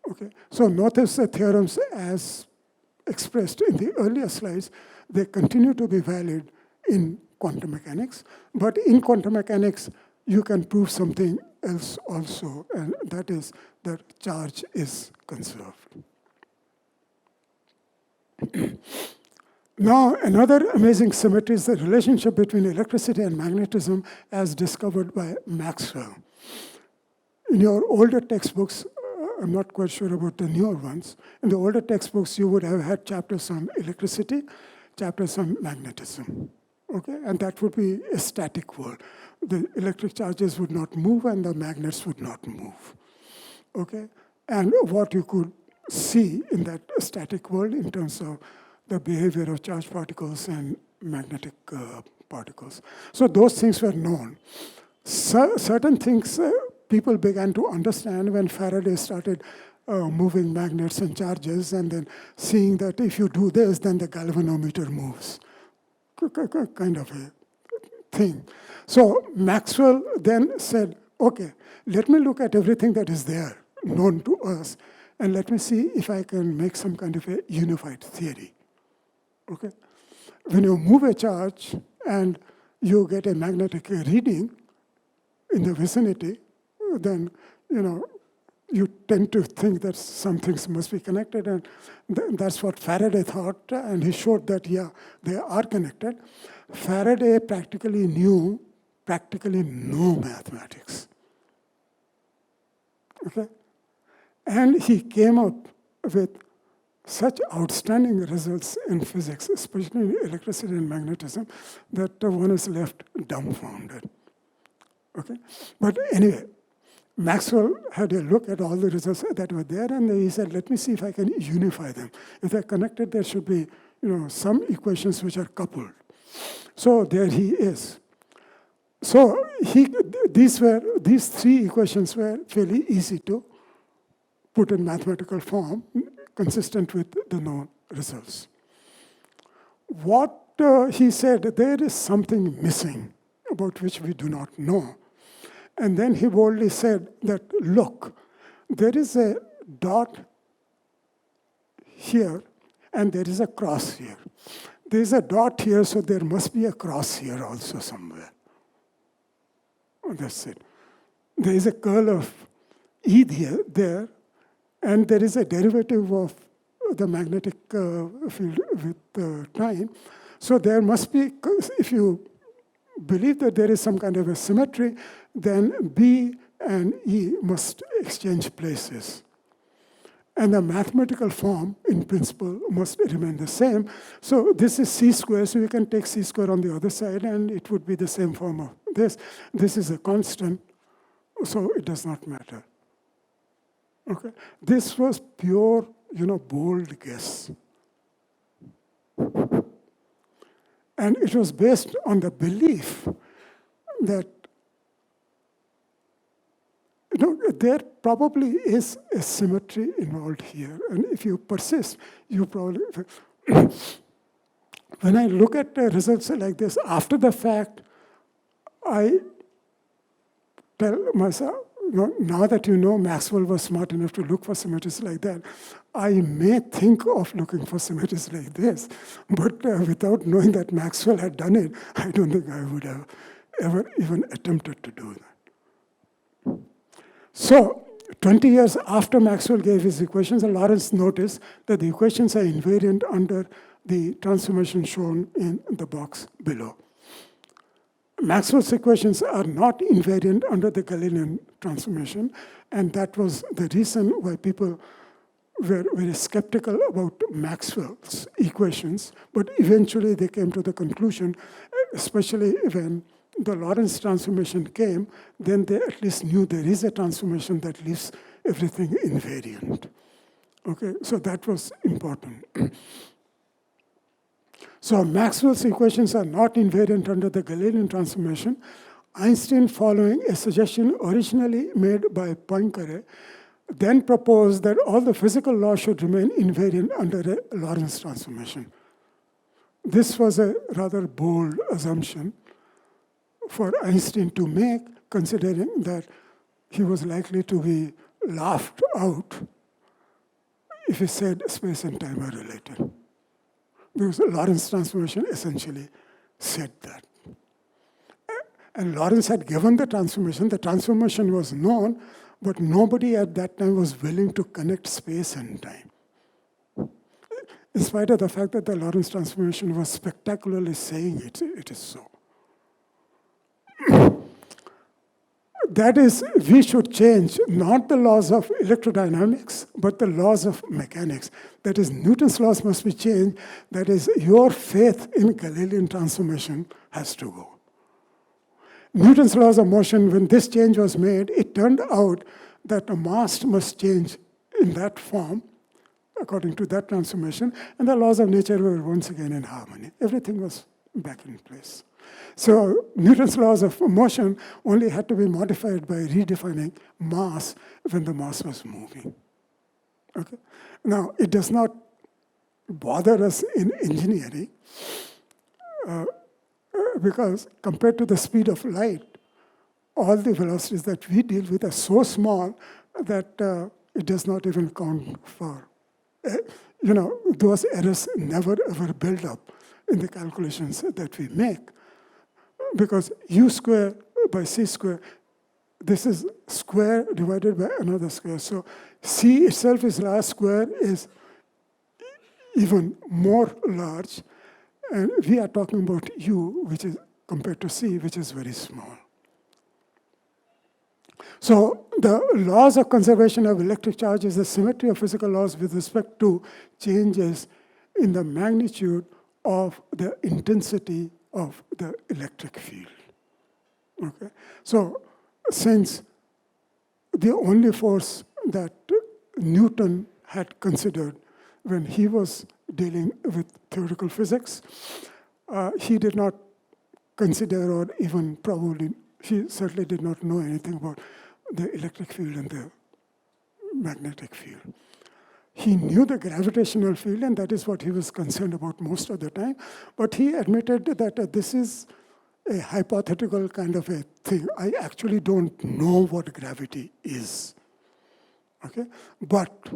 Okay, so Noether's theorems, as expressed in the earlier slides, they continue to be valid in quantum mechanics. But in quantum mechanics, you can prove something else also, and that is that charge is conserved. Now, another amazing symmetry is the relationship between electricity and magnetism as discovered by Maxwell. In your older textbooks, I'm not quite sure about the newer ones. In the older textbooks, you would have had chapters on electricity, chapters on magnetism. Okay, and that would be a static world. The electric charges would not move and the magnets would not move. Okay, and what you could see in that static world in terms of the behavior of charged particles and magnetic particles. So those things were known. Certain things people began to understand when Faraday started moving magnets and charges, and then seeing that if you do this, then the galvanometer moves. Kind of a thing. So Maxwell then said, okay, let me look at everything that is there, known to us, and let me see if I can make some kind of a unified theory. Okay? When you move a charge and you get a magnetic reading in the vicinity, then you tend to think that some things must be connected, and that's what Faraday thought, and he showed that, yeah, they are connected. Faraday practically knew no mathematics. Okay? And he came up with such outstanding results in physics, especially in electricity and magnetism, that one is left dumbfounded. Okay? But anyway, Maxwell had a look at all the results that were there, and he said, let me see if I can unify them. If they're connected, there should be some equations which are coupled. So there he is. So these three equations were fairly easy to put in mathematical form, consistent with the known results. What he said, there is something missing about which we do not know. And then he boldly said that, look, there is a dot here, and there is a cross here. There is a dot here, so there must be a cross here also somewhere. That's it. There is a curl of E there, and there is a derivative of the magnetic field with time. So there must be, if you believe that there is some kind of a symmetry, then B and E must exchange places. And the mathematical form, in principle, must remain the same. So this is C squared, so you can take C squared on the other side, and it would be the same form of this. This is a constant, so it does not matter. Okay? This was pure, bold guess. And it was based on the belief that there probably is a symmetry involved here. And if you persist, you probably... When I look at results like this, after the fact, I tell myself, now that Maxwell was smart enough to look for symmetries like that, I may think of looking for symmetries like this, but without knowing that Maxwell had done it, I don't think I would have ever even attempted to do that. So, 20 years after Maxwell gave his equations, Lorentz noticed that the equations are invariant under the transformation shown in the box below. Maxwell's equations are not invariant under the Galilean transformation, and that was the reason why people were very skeptical about Maxwell's equations, but eventually they came to the conclusion, especially when the Lorentz transformation came, then they at least knew there is a transformation that leaves everything invariant. Okay, so that was important. So Maxwell's equations are not invariant under the Galilean transformation. Einstein, following a suggestion originally made by Poincaré, then proposed that all the physical laws should remain invariant under a Lorentz transformation. This was a rather bold assumption for Einstein to make, considering that he was likely to be laughed out if he said space and time are related. Because Lorentz transformation essentially said that. And Lorentz had given the transformation was known, but nobody at that time was willing to connect space and time. In spite of the fact that the Lorentz transformation was spectacularly saying it is so. That is, we should change not the laws of electrodynamics, but the laws of mechanics. That is, Newton's laws must be changed. That is, your faith in Galilean transformation has to go. Newton's laws of motion, when this change was made, it turned out that a mass must change in that form, according to that transformation, and the laws of nature were once again in harmony. Everything was back in place. So Newton's laws of motion only had to be modified by redefining mass when the mass was moving. Okay? Now, it does not bother us in engineering because compared to the speed of light, all the velocities that we deal with are so small that it does not even count for. Those errors never ever build up in the calculations that we make. Because u squared by c squared this is square divided by another square. So C itself is large, square is even more large. And we are talking about U, which is compared to C, which is very small. So the laws of conservation of electric charge is the symmetry of physical laws with respect to changes in the magnitude of the intensity of the electric field. Okay? So since the only force that Newton had considered when he was dealing with theoretical physics, he did not consider, or even probably, he certainly did not know anything about the electric field and the magnetic field. He knew the gravitational field, and that is what he was concerned about most of the time. But he admitted that this is a hypothetical kind of a thing. I actually don't know what gravity is. Okay? But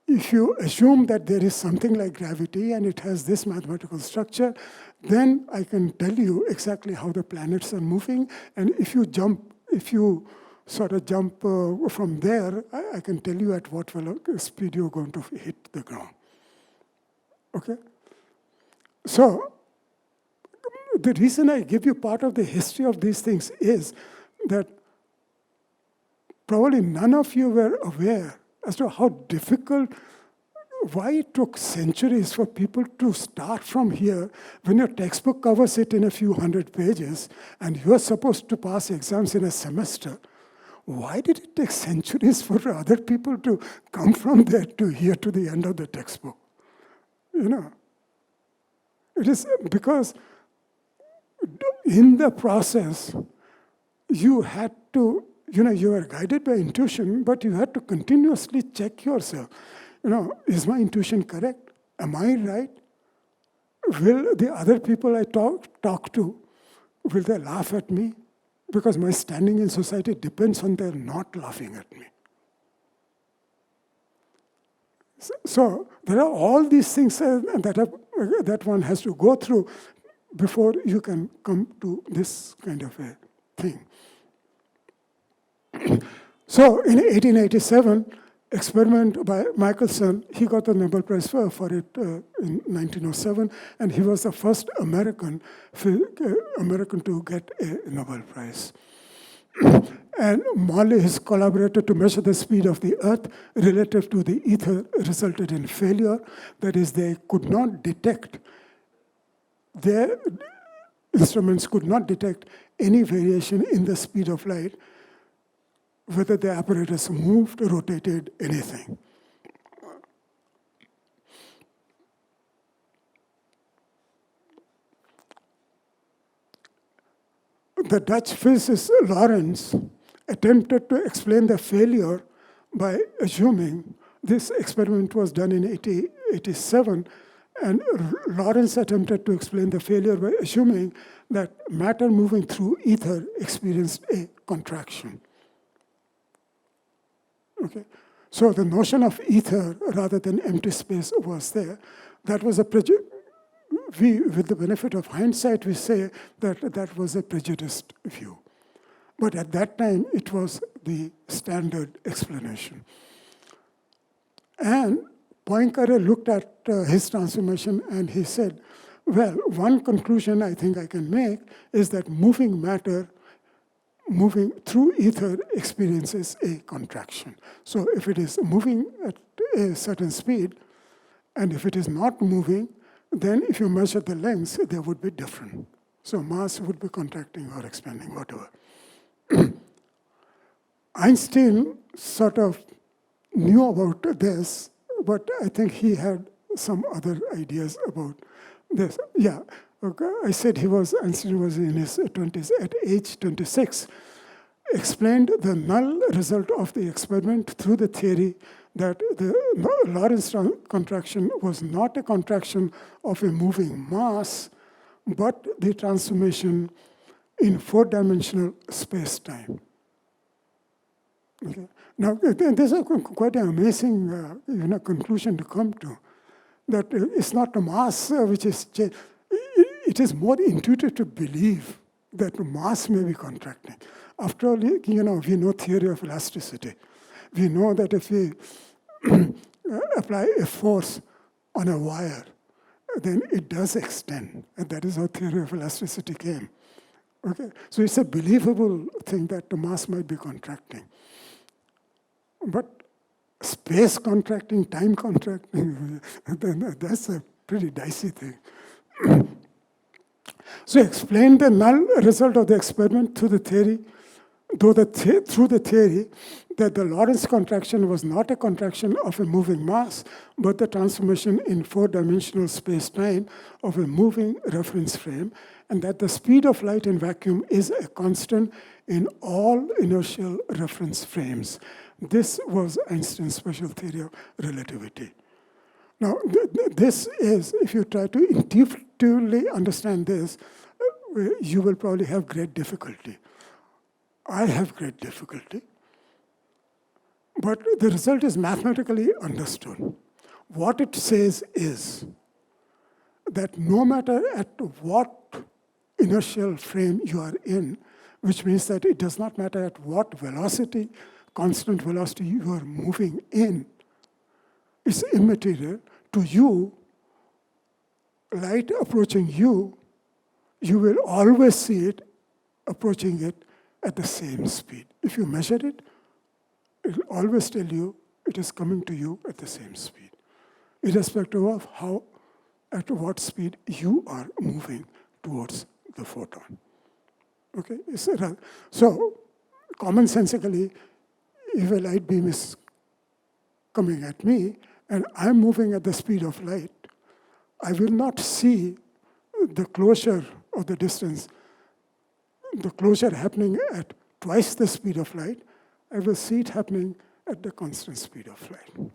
if you assume that there is something like gravity and it has this mathematical structure, then I can tell you exactly how the planets are moving. And if you sort of jump from there, I can tell you at what speed you're going to hit the ground. Okay? So the reason I give you part of the history of these things is that probably none of you were aware as to how difficult, why it took centuries for people to start from here when your textbook covers it in a few hundred pages and you're supposed to pass exams in a semester. Why did it take centuries for other people to come from there to here to the end of the textbook? You know, it is because in the process, you had to, you were guided by intuition, but you had to continuously check yourself. Is my intuition correct? Am I right? Will the other people I talk to, will they laugh at me? Because my standing in society depends on their not laughing at me. So there are all these things that one has to go through before you can come to this kind of a thing. So in 1887, experiment by Michelson, he got the Nobel Prize for it in 1907, and he was the first American to get a Nobel Prize. And Morley, his collaborator, to measure the speed of the Earth relative to the ether resulted in failure. That is, they could not detect, their instruments could not detect any variation in the speed of light, whether the apparatus moved, rotated, anything. The Dutch physicist Lorentz attempted to explain the failure by assuming, this experiment was done in 1887, and Lorentz attempted to explain the failure by assuming that matter moving through ether experienced a contraction. Okay, so the notion of ether rather than empty space was there. That was a prejudice. With the benefit of hindsight, we say that was a prejudiced view. But at that time, it was the standard explanation. And Poincaré looked at his transformation and he said, well, one conclusion I think I can make is that moving matter moving through ether experiences a contraction. So if it is moving at a certain speed, and if it is not moving, then if you measure the lengths, they would be different. So mass would be contracting or expanding, whatever. Einstein sort of knew about this, but I think he had some other ideas about this. Yeah. Okay. I said Einstein was in his 20s. At age 26, explained the null result of the experiment through the theory that the Lorentz contraction was not a contraction of a moving mass, but the transformation in four-dimensional space-time. Okay. Now, this is quite an amazing conclusion to come to, that it's not a mass which is changed. It is more intuitive to believe that mass may be contracting. After all, we know theory of elasticity. We know that if we apply a force on a wire, then it does extend. And that is how theory of elasticity came. Okay? So it's a believable thing that the mass might be contracting. But space contracting, time contracting, then that's a pretty dicey thing. So explain the null result of the experiment through the theory, through the theory that the Lorentz contraction was not a contraction of a moving mass, but the transformation in four-dimensional space-time of a moving reference frame, and that the speed of light in vacuum is a constant in all inertial reference frames. This was Einstein's special theory of relativity. Now, this is, if you try to intuitively understand this, you will probably have great difficulty. I have great difficulty. But the result is mathematically understood. What it says is that no matter at what inertial frame you are in, which means that it does not matter at what velocity, constant velocity you are moving in, it's immaterial. To you, light approaching you, you will always see it approaching it at the same speed. If you measure it, it will always tell you it is coming to you at the same speed, irrespective of at what speed you are moving towards the photon. Okay? So, commonsensically, if a light beam is coming at me and I'm moving at the speed of light, I will not see the closure of the distance, the closure happening at twice the speed of light. I will see it happening at the constant speed of light.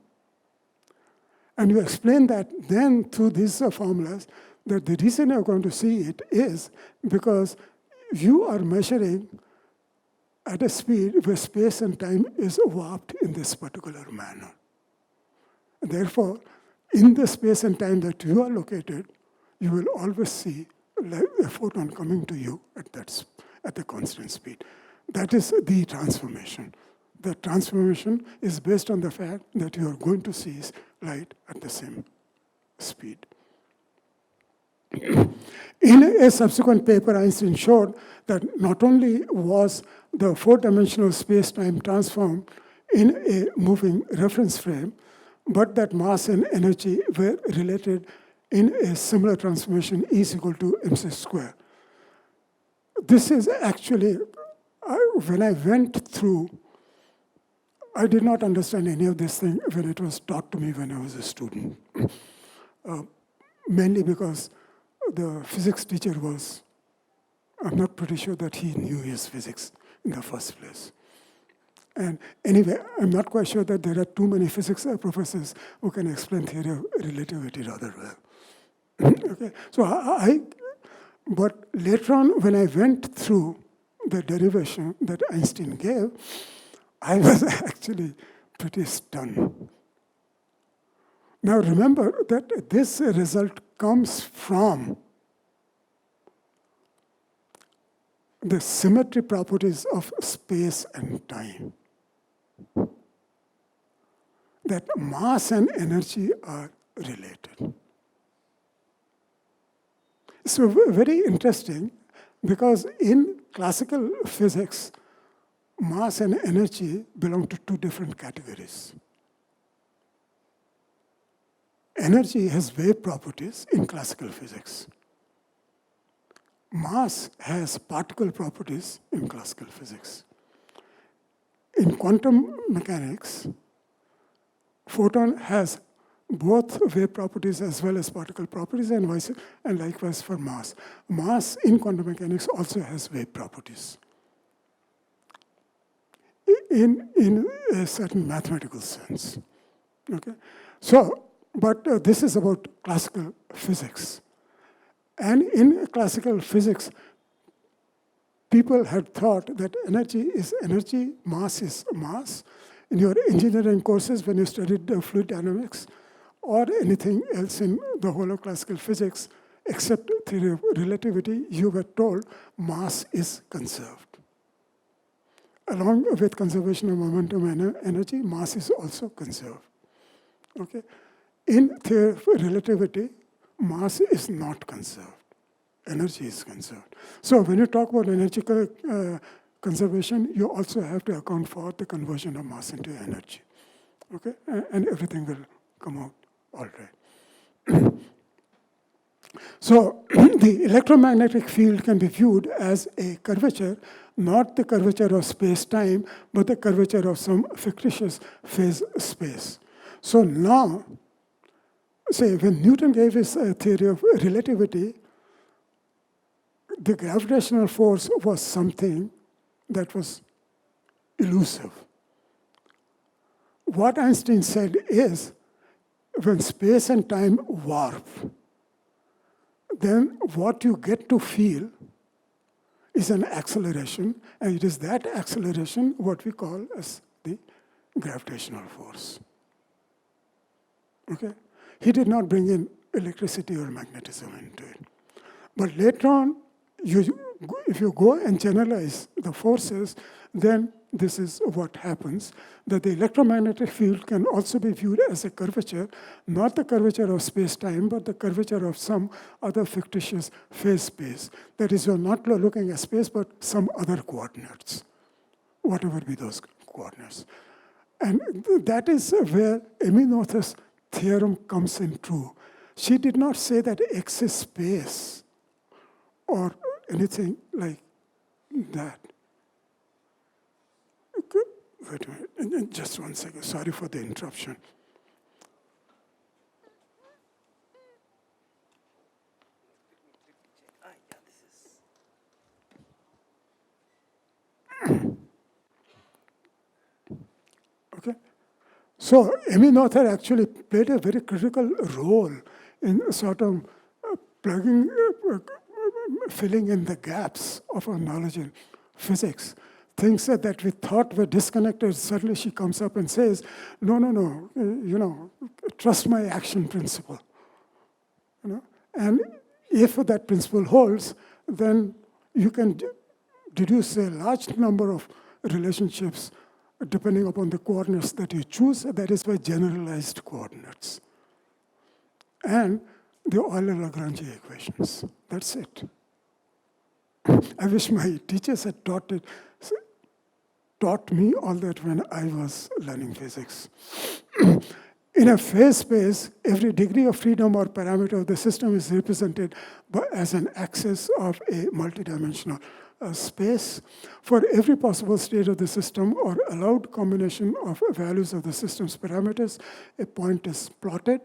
And you explain that then through these formulas, that the reason you're going to see it is because you are measuring at a speed where space and time is warped in this particular manner. And therefore, in the space and time that you are located, you will always see a photon coming to you at the constant speed. That is the transformation. The transformation is based on the fact that you are going to see light at the same speed. In a subsequent paper, Einstein showed that not only was the four-dimensional space-time transformed in a moving reference frame, but that mass and energy were related in a similar transformation, E is equal to mc square. This is actually, when I went through, I did not understand any of this thing when it was taught to me when I was a student. Mainly because the physics teacher I'm not pretty sure that he knew his physics in the first place. And anyway, I'm not quite sure that there are too many physics professors who can explain theory of relativity rather well. Okay, so but later on, when I went through the derivation that Einstein gave, I was actually pretty stunned. Now remember that this result comes from the symmetry properties of space and time. That mass and energy are related. So very interesting, because in classical physics, mass and energy belong to two different categories. Energy has wave properties in classical physics. Mass has particle properties in classical physics. In quantum mechanics, photon has both wave properties as well as particle properties, and likewise for mass. Mass in quantum mechanics also has wave properties in a certain mathematical sense. Okay, so but this is about classical physics, and in classical physics, people had thought that energy is energy, mass is mass. In your engineering courses, when you studied fluid dynamics, or anything else in the whole of classical physics, except theory of relativity, you were told mass is conserved. along with conservation of momentum and energy, mass is also conserved. Okay? In theory of relativity, mass is not conserved. Energy is conserved. So when you talk about energy conservation, you also have to account for the conversion of mass into energy. Okay? And everything will come out all right. So the electromagnetic field can be viewed as a curvature, not the curvature of space-time, but the curvature of some fictitious phase space. So now, say when Newton gave his theory of relativity, the gravitational force was something that was elusive. What Einstein said is, when space and time warp, then what you get to feel is an acceleration, and it is that acceleration what we call as the gravitational force. Okay? He did not bring in electricity or magnetism into it. But later on, if you go and generalize the forces, then this is what happens, that the electromagnetic field can also be viewed as a curvature, not the curvature of space-time, but the curvature of some other fictitious phase space. That is, you're not looking at space, but some other coordinates, whatever be those coordinates. And that is where Emmy Noether's theorem comes in true. She did not say that X is space or anything like that. Wait a minute, just 1 second. Sorry for the interruption. Okay. So Emmy Noether actually played a very critical role in sort of filling in the gaps of our knowledge in physics. Things that we thought were disconnected, suddenly she comes up and says, no, trust my action principle. And if that principle holds, then you can deduce a large number of relationships depending upon the coordinates that you choose, that is by generalized coordinates. And the Euler-Lagrange equations. That's it. I wish my teachers had taught me all that when I was learning physics. In a phase space, every degree of freedom or parameter of the system is represented as an axis of a multidimensional space. For every possible state of the system or allowed combination of values of the system's parameters, a point is plotted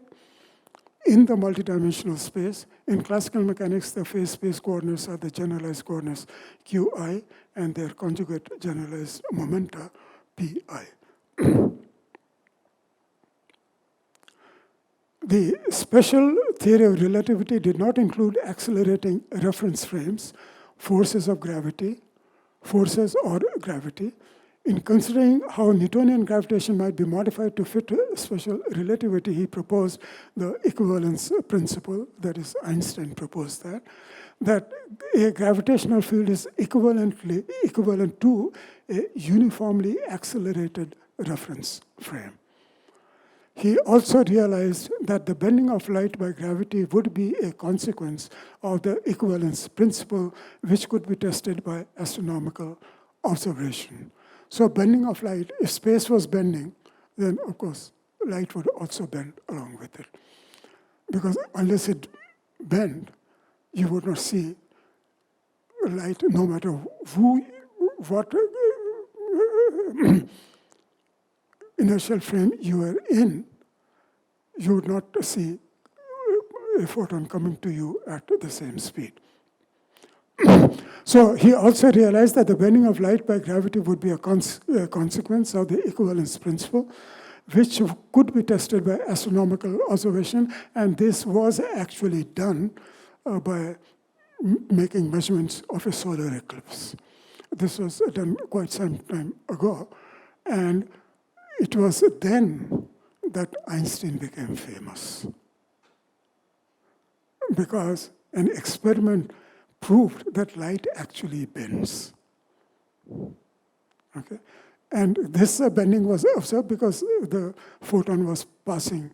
in the multidimensional space. In classical mechanics, the phase space coordinates are the generalized coordinates qi and their conjugate generalized momenta pi. The special theory of relativity did not include accelerating reference frames, forces or gravity. In considering how Newtonian gravitation might be modified to fit special relativity, he proposed the equivalence principle, that is, Einstein proposed that a gravitational field is equivalent to a uniformly accelerated reference frame. He also realized that the bending of light by gravity would be a consequence of the equivalence principle, which could be tested by astronomical observation. So bending of light, if space was bending, then of course light would also bend along with it. Because unless it bent, you would not see light no matter what inertial frame you were in, you would not see a photon coming to you at the same speed. So he also realized that the bending of light by gravity would be a consequence of the equivalence principle, which could be tested by astronomical observation, and this was actually done by making measurements of a solar eclipse. This was done quite some time ago, and it was then that Einstein became famous, because an experiment proved that light actually bends. Okay? And this bending was observed because the photon was passing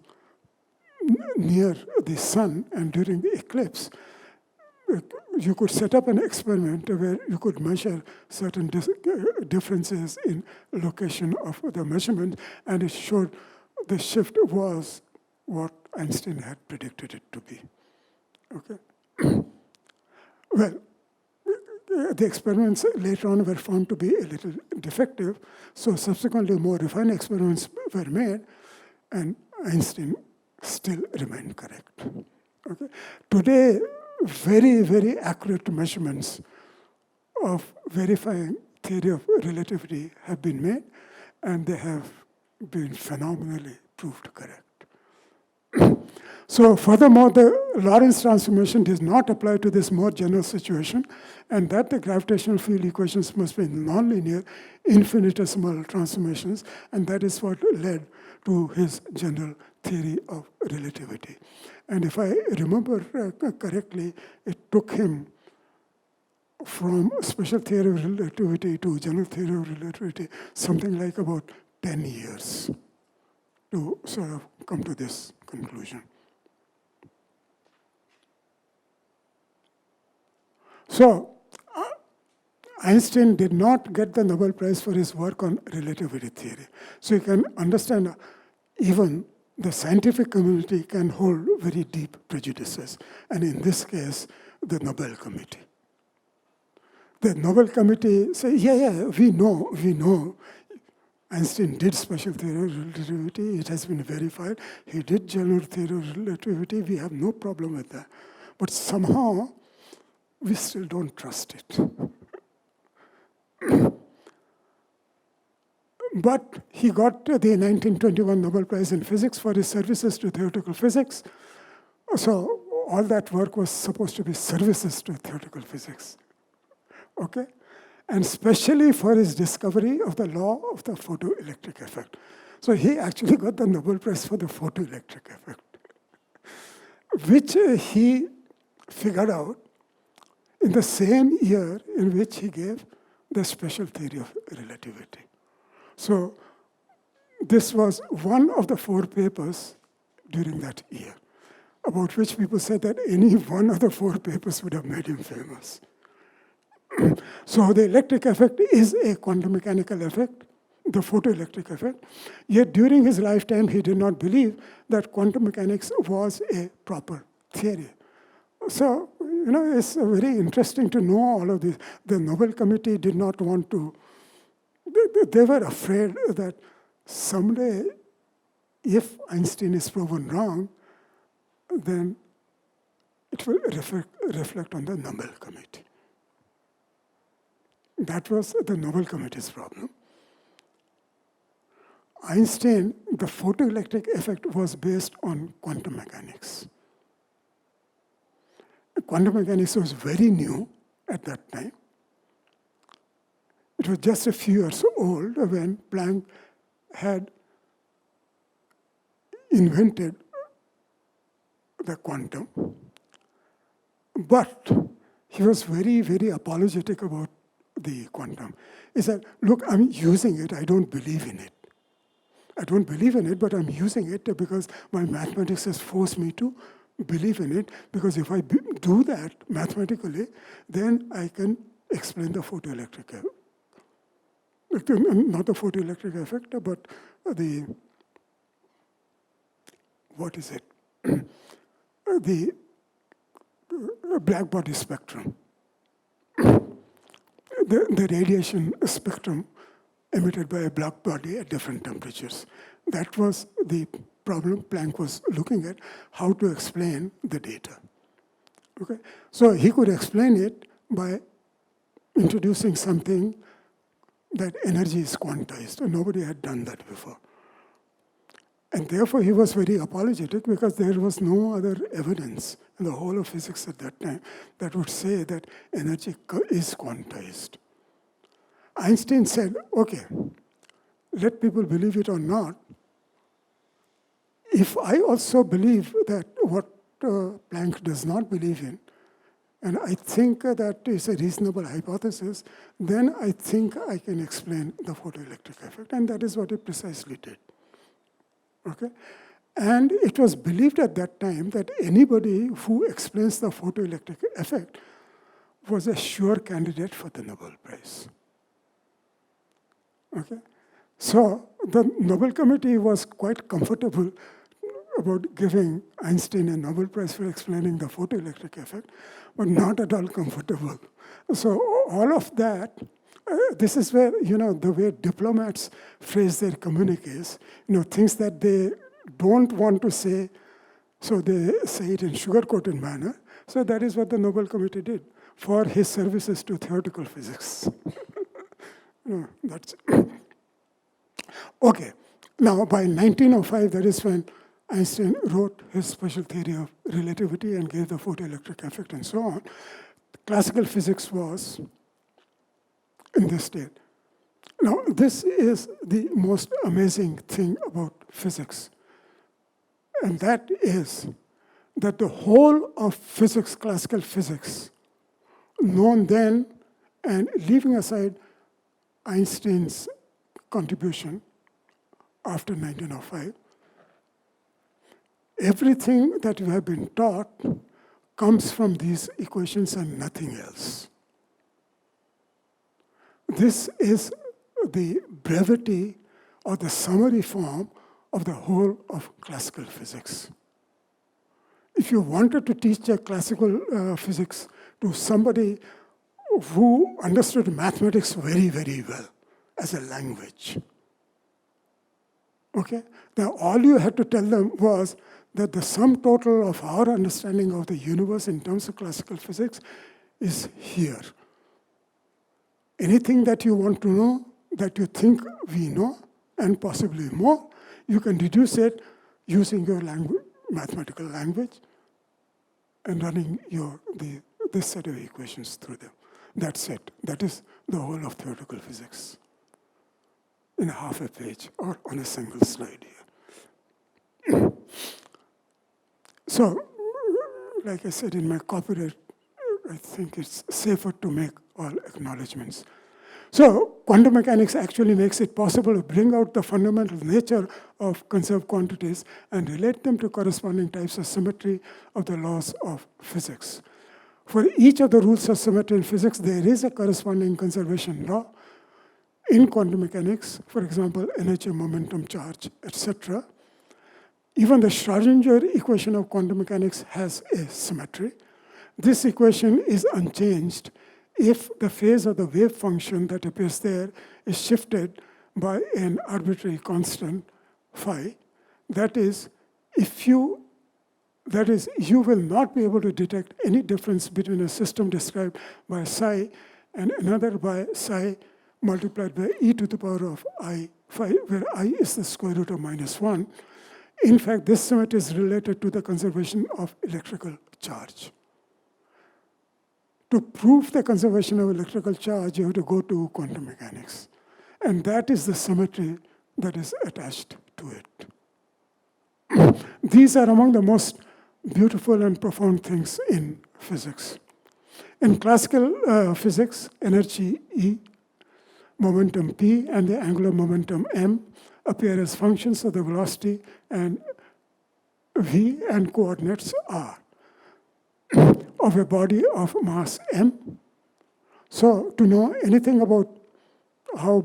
near the sun, and during the eclipse, you could set up an experiment where you could measure certain differences in location of the measurement, and it showed the shift was what Einstein had predicted it to be. Okay. Well, the experiments later on were found to be a little defective, so subsequently more refined experiments were made, and Einstein still remained correct. Okay. Today, very, very accurate measurements of verifying theory of relativity have been made, and they have been phenomenally proved correct. So furthermore, the Lorentz transformation does not apply to this more general situation, and that the gravitational field equations must be nonlinear, infinitesimal transformations, and that is what led to his general theory of relativity. And if I remember correctly, it took him from special theory of relativity to general theory of relativity something like about 10 years to sort of come to this conclusion. So, Einstein did not get the Nobel Prize for his work on relativity theory. So you can understand even the scientific community can hold very deep prejudices. And in this case, the Nobel Committee. The Nobel Committee say, yeah, we know. Einstein did special theory of relativity. It has been verified. He did general theory of relativity. We have no problem with that. But somehow, we still don't trust it. But he got the 1921 Nobel Prize in Physics for his services to theoretical physics. So all that work was supposed to be services to theoretical physics. Okay? And especially for his discovery of the law of the photoelectric effect. So he actually got the Nobel Prize for the photoelectric effect, which he figured out in the same year in which he gave the special theory of relativity. So this was one of the 4 papers during that year, about which people said that any one of the 4 papers would have made him famous. So the electric effect is a quantum mechanical effect, the photoelectric effect. Yet during his lifetime, he did not believe that quantum mechanics was a proper theory. So, it's very interesting to know all of this. The Nobel Committee did not want to, they were afraid that someday, if Einstein is proven wrong, then it will reflect on the Nobel Committee. That was the Nobel Committee's problem. Einstein, the photoelectric effect was based on quantum mechanics. Quantum mechanics was very new at that time. It was just a few years old when Planck had invented the quantum. But he was very, very apologetic about the quantum. He said, look, I'm using it, I don't believe in it. I don't believe in it, but I'm using it because my mathematics has forced me to believe in it, because if I do that mathematically, then I can explain the photoelectric effect. Not the photoelectric effect, but the, what is it? The black body spectrum. The radiation spectrum emitted by a black body at different temperatures. That was the problem Planck was looking at, how to explain the data. Okay? So he could explain it by introducing something that energy is quantized, and nobody had done that before. And therefore he was very apologetic because there was no other evidence in the whole of physics at that time that would say that energy is quantized. Einstein said, okay, let people believe it or not. If I also believe that what Planck does not believe in, and I think that is a reasonable hypothesis, then I think I can explain the photoelectric effect, and that is what it precisely did. Okay? And it was believed at that time that anybody who explains the photoelectric effect was a sure candidate for the Nobel Prize. Okay? So the Nobel Committee was quite comfortable about giving Einstein a Nobel Prize for explaining the photoelectric effect, but not at all comfortable. So all of that, this is where, the way diplomats phrase their communiques, things that they don't want to say, so they say it in sugar-coated manner. So that is what the Nobel Committee did for his services to theoretical physics. That's okay. Now, by 1905, that is when Einstein wrote his special theory of relativity and gave the photoelectric effect and so on. Classical physics was in this state. Now, this is the most amazing thing about physics. And that is that the whole of physics, classical physics, known then, and leaving aside Einstein's contribution after 1905, everything that we have been taught comes from these equations and nothing else. This is the brevity or the summary form of the whole of classical physics. If you wanted to teach a classical physics to somebody who understood mathematics very, very well as a language, okay, then all you had to tell them was that the sum total of our understanding of the universe in terms of classical physics is here. Anything that you want to know, that you think we know, and possibly more, you can deduce it using your mathematical language and running this set of equations through them. That's it. That is the whole of theoretical physics in half a page or on a single slide here. So, like I said in my copyright, I think it's safer to make all acknowledgements. So, quantum mechanics actually makes it possible to bring out the fundamental nature of conserved quantities and relate them to corresponding types of symmetry of the laws of physics. For each of the rules of symmetry in physics, there is a corresponding conservation law. In quantum mechanics, for example, energy, momentum, charge, etc., even the Schrödinger equation of quantum mechanics has a symmetry. This equation is unchanged if the phase of the wave function that appears there is shifted by an arbitrary constant phi. That is, you will not be able to detect any difference between a system described by psi and another by psi multiplied by e to the power of I phi, where I is the square root of -1. In fact, this symmetry is related to the conservation of electrical charge. To prove the conservation of electrical charge, you have to go to quantum mechanics. And that is the symmetry that is attached to it. These are among the most beautiful and profound things in physics. In classical physics, energy E, momentum P, and the angular momentum M appear as functions of the velocity and V and coordinates R of a body of mass M. So to know anything about how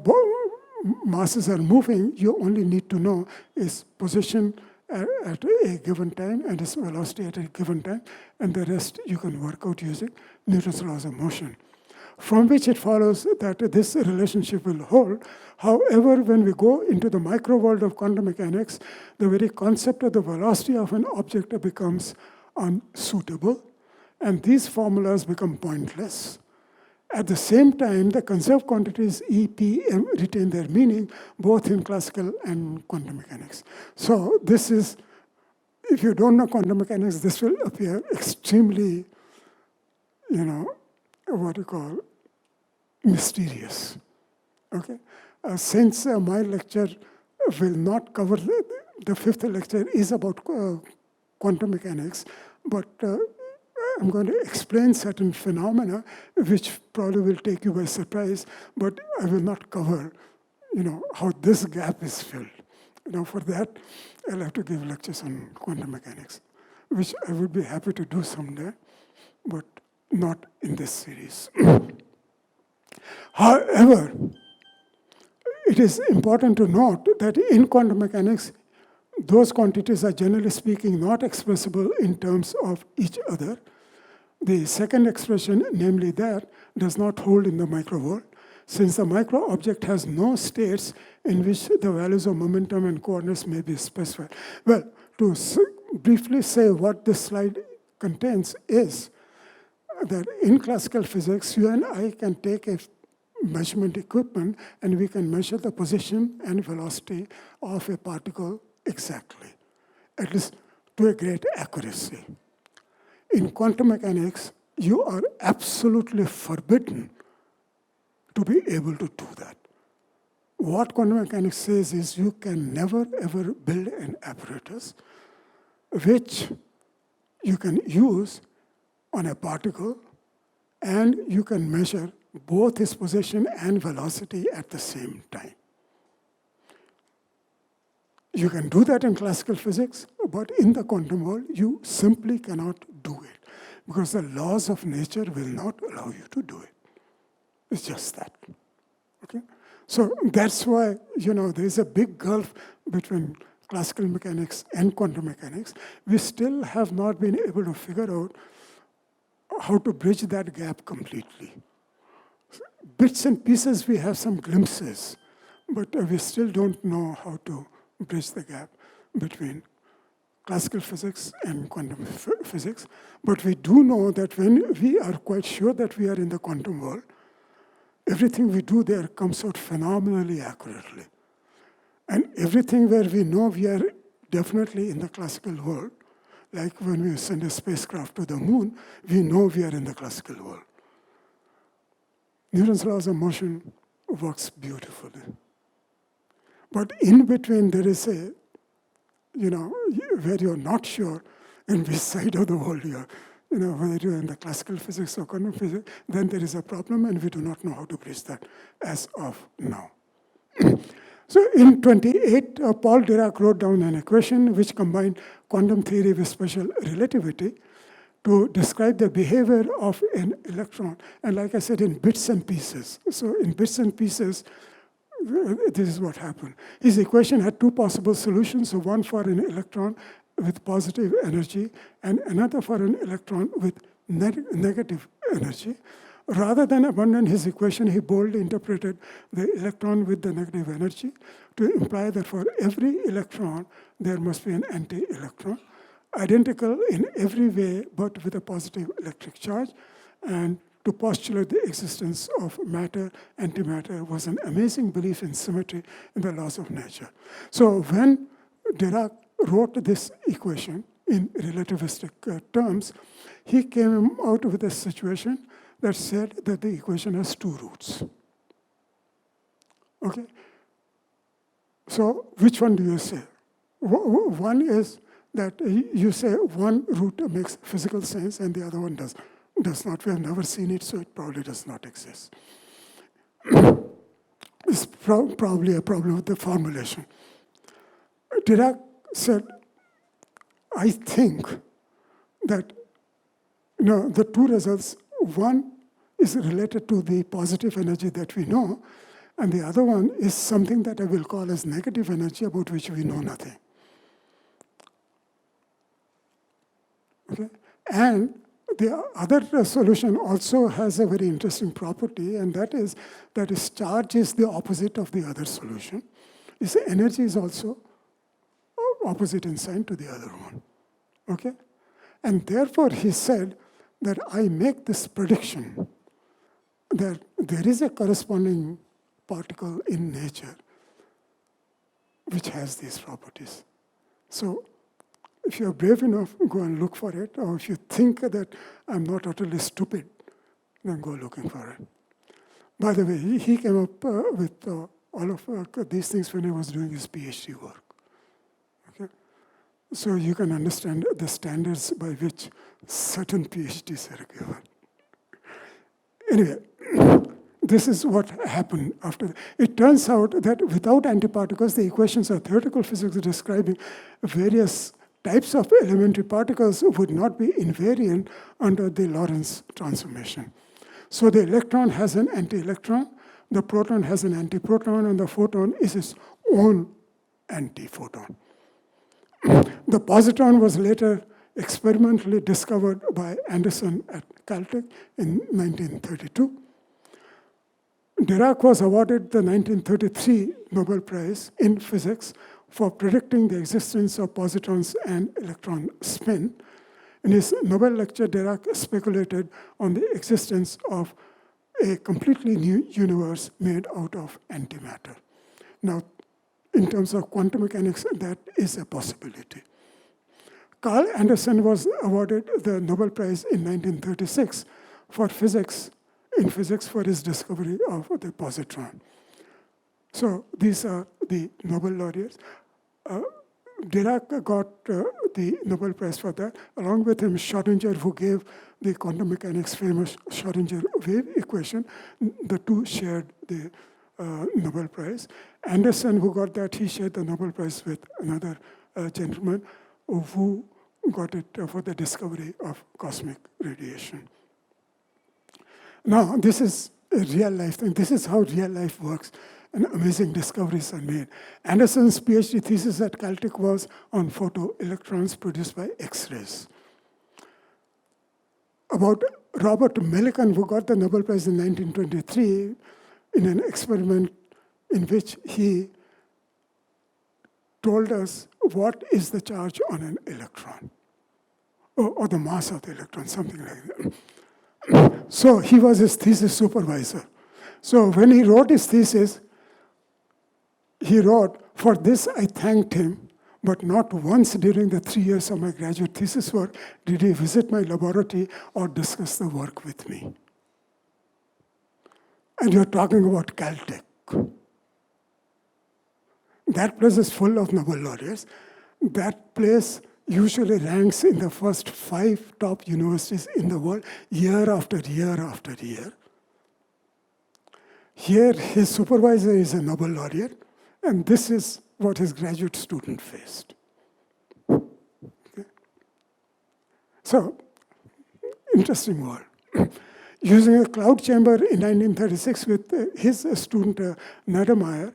masses are moving, you only need to know its position at a given time and its velocity at a given time, and the rest you can work out using Newton's laws of motion. From which it follows that this relationship will hold. However, when we go into the micro world of quantum mechanics, the very concept of the velocity of an object becomes unsuitable, and these formulas become pointless. At the same time, the conserved quantities E, P, M retain their meaning, both in classical and quantum mechanics. So this is, if you don't know quantum mechanics, this will appear extremely, what you call mysterious. Okay? Since my lecture will not cover, the fifth lecture is about quantum mechanics, but I'm going to explain certain phenomena which probably will take you by surprise, but I will not cover, how this gap is filled. For that, I'll have to give lectures on quantum mechanics, which I would be happy to do someday, but not in this series. However, it is important to note that in quantum mechanics, those quantities are generally speaking not expressible in terms of each other. The second expression, namely that, does not hold in the micro world, since the micro object has no states in which the values of momentum and coordinates may be specified. Well, to briefly say what this slide contains is that in classical physics, you and I can take a measurement equipment and we can measure the position and velocity of a particle exactly, at least to a great accuracy. In quantum mechanics, you are absolutely forbidden to be able to do that. What quantum mechanics says is you can never ever build an apparatus which you can use on a particle and you can measure both its position and velocity at the same time. You can do that in classical physics, but in the quantum world, you simply cannot do it because the laws of nature will not allow you to do it. It's just that. Okay? So that's why, there's a big gulf between classical mechanics and quantum mechanics. We still have not been able to figure out how to bridge that gap completely. Bits and pieces, we have some glimpses, but we still don't know how to bridge the gap between classical physics and quantum physics. But we do know that when we are quite sure that we are in the quantum world, everything we do there comes out phenomenally accurately. And everything where we know we are definitely in the classical world, like when we send a spacecraft to the moon, we know we are in the classical world. Newton's laws of motion works beautifully. But in between, there is a, where you're not sure in which side of the world you are, whether you're in the classical physics or quantum physics, then there is a problem, and we do not know how to bridge that as of now. So in 28, Paul Dirac wrote down an equation which combined quantum theory with special relativity to describe the behavior of an electron. And like I said, in bits and pieces. So in bits and pieces, this is what happened. His equation had two possible solutions, so one for an electron with positive energy and another for an electron with negative energy. Rather than abandon his equation, he boldly interpreted the electron with the negative energy to imply that for every electron, there must be an anti-electron, identical in every way, but with a positive electric charge. And to postulate the existence of matter, antimatter, was an amazing belief in symmetry in the laws of nature. So when Dirac wrote this equation in relativistic terms, he came out with a situation that said that the equation has two roots. Okay? So which one do you say? One is that you say one root makes physical sense and the other one does not. We have never seen it, so it probably does not exist. It's probably a problem with the formulation. Dirac said, I think that the two results, one is related to the positive energy that we know, and the other one is something that I will call as negative energy about which we know nothing. Okay? And the other solution also has a very interesting property, and that is that its charge is the opposite of the other solution. Its energy is also opposite in sign to the other one. Okay? And therefore, he said that I make this prediction that there is a corresponding particle in nature which has these properties. So if you're brave enough, go and look for it. Or if you think that I'm not utterly stupid, then go looking for it. By the way, he came up with all of these things when he was doing his PhD work. Okay? So you can understand the standards by which certain PhDs are given. Anyway, this is what happened after. It turns out that without antiparticles, the equations of theoretical physics describing various types of elementary particles would not be invariant under the Lorentz transformation. So the electron has an anti-electron, the proton has an antiproton, and the photon is its own antiphoton. The positron was later experimentally discovered by Anderson at Caltech in 1932. Dirac was awarded the 1933 Nobel Prize in Physics for predicting the existence of positrons and electron spin. In his Nobel lecture, Dirac speculated on the existence of a completely new universe made out of antimatter. Now, in terms of quantum mechanics, that is a possibility. Carl Anderson was awarded the Nobel Prize in 1936 for physics for his discovery of the positron. So these are the Nobel laureates. Dirac got the Nobel Prize for that. Along with him, Schrödinger, who gave the quantum mechanics famous Schrödinger wave equation, the two shared the Nobel Prize. Anderson, who got that, he shared the Nobel Prize with another gentleman who got it for the discovery of cosmic radiation. Now, this is a real life thing. This is how real life works, and amazing discoveries are made. Anderson's PhD thesis at Caltech was on photoelectrons produced by X-rays. About Robert Millikan, who got the Nobel Prize in 1923 in an experiment in which he told us what is the charge on an electron, or the mass of the electron, something like that. So he was his thesis supervisor. So when he wrote his thesis, he wrote, "For this I thanked him, but not once during the 3 years of my graduate thesis work did he visit my laboratory or discuss the work with me." And you're talking about Caltech. That place is full of Nobel laureates. That place usually ranks in the first 5 top universities in the world year after year after year. Here, his supervisor is a Nobel laureate, and this is what his graduate student faced. Okay. So, interesting world. Using a cloud chamber in 1936 with his student Nademeyer,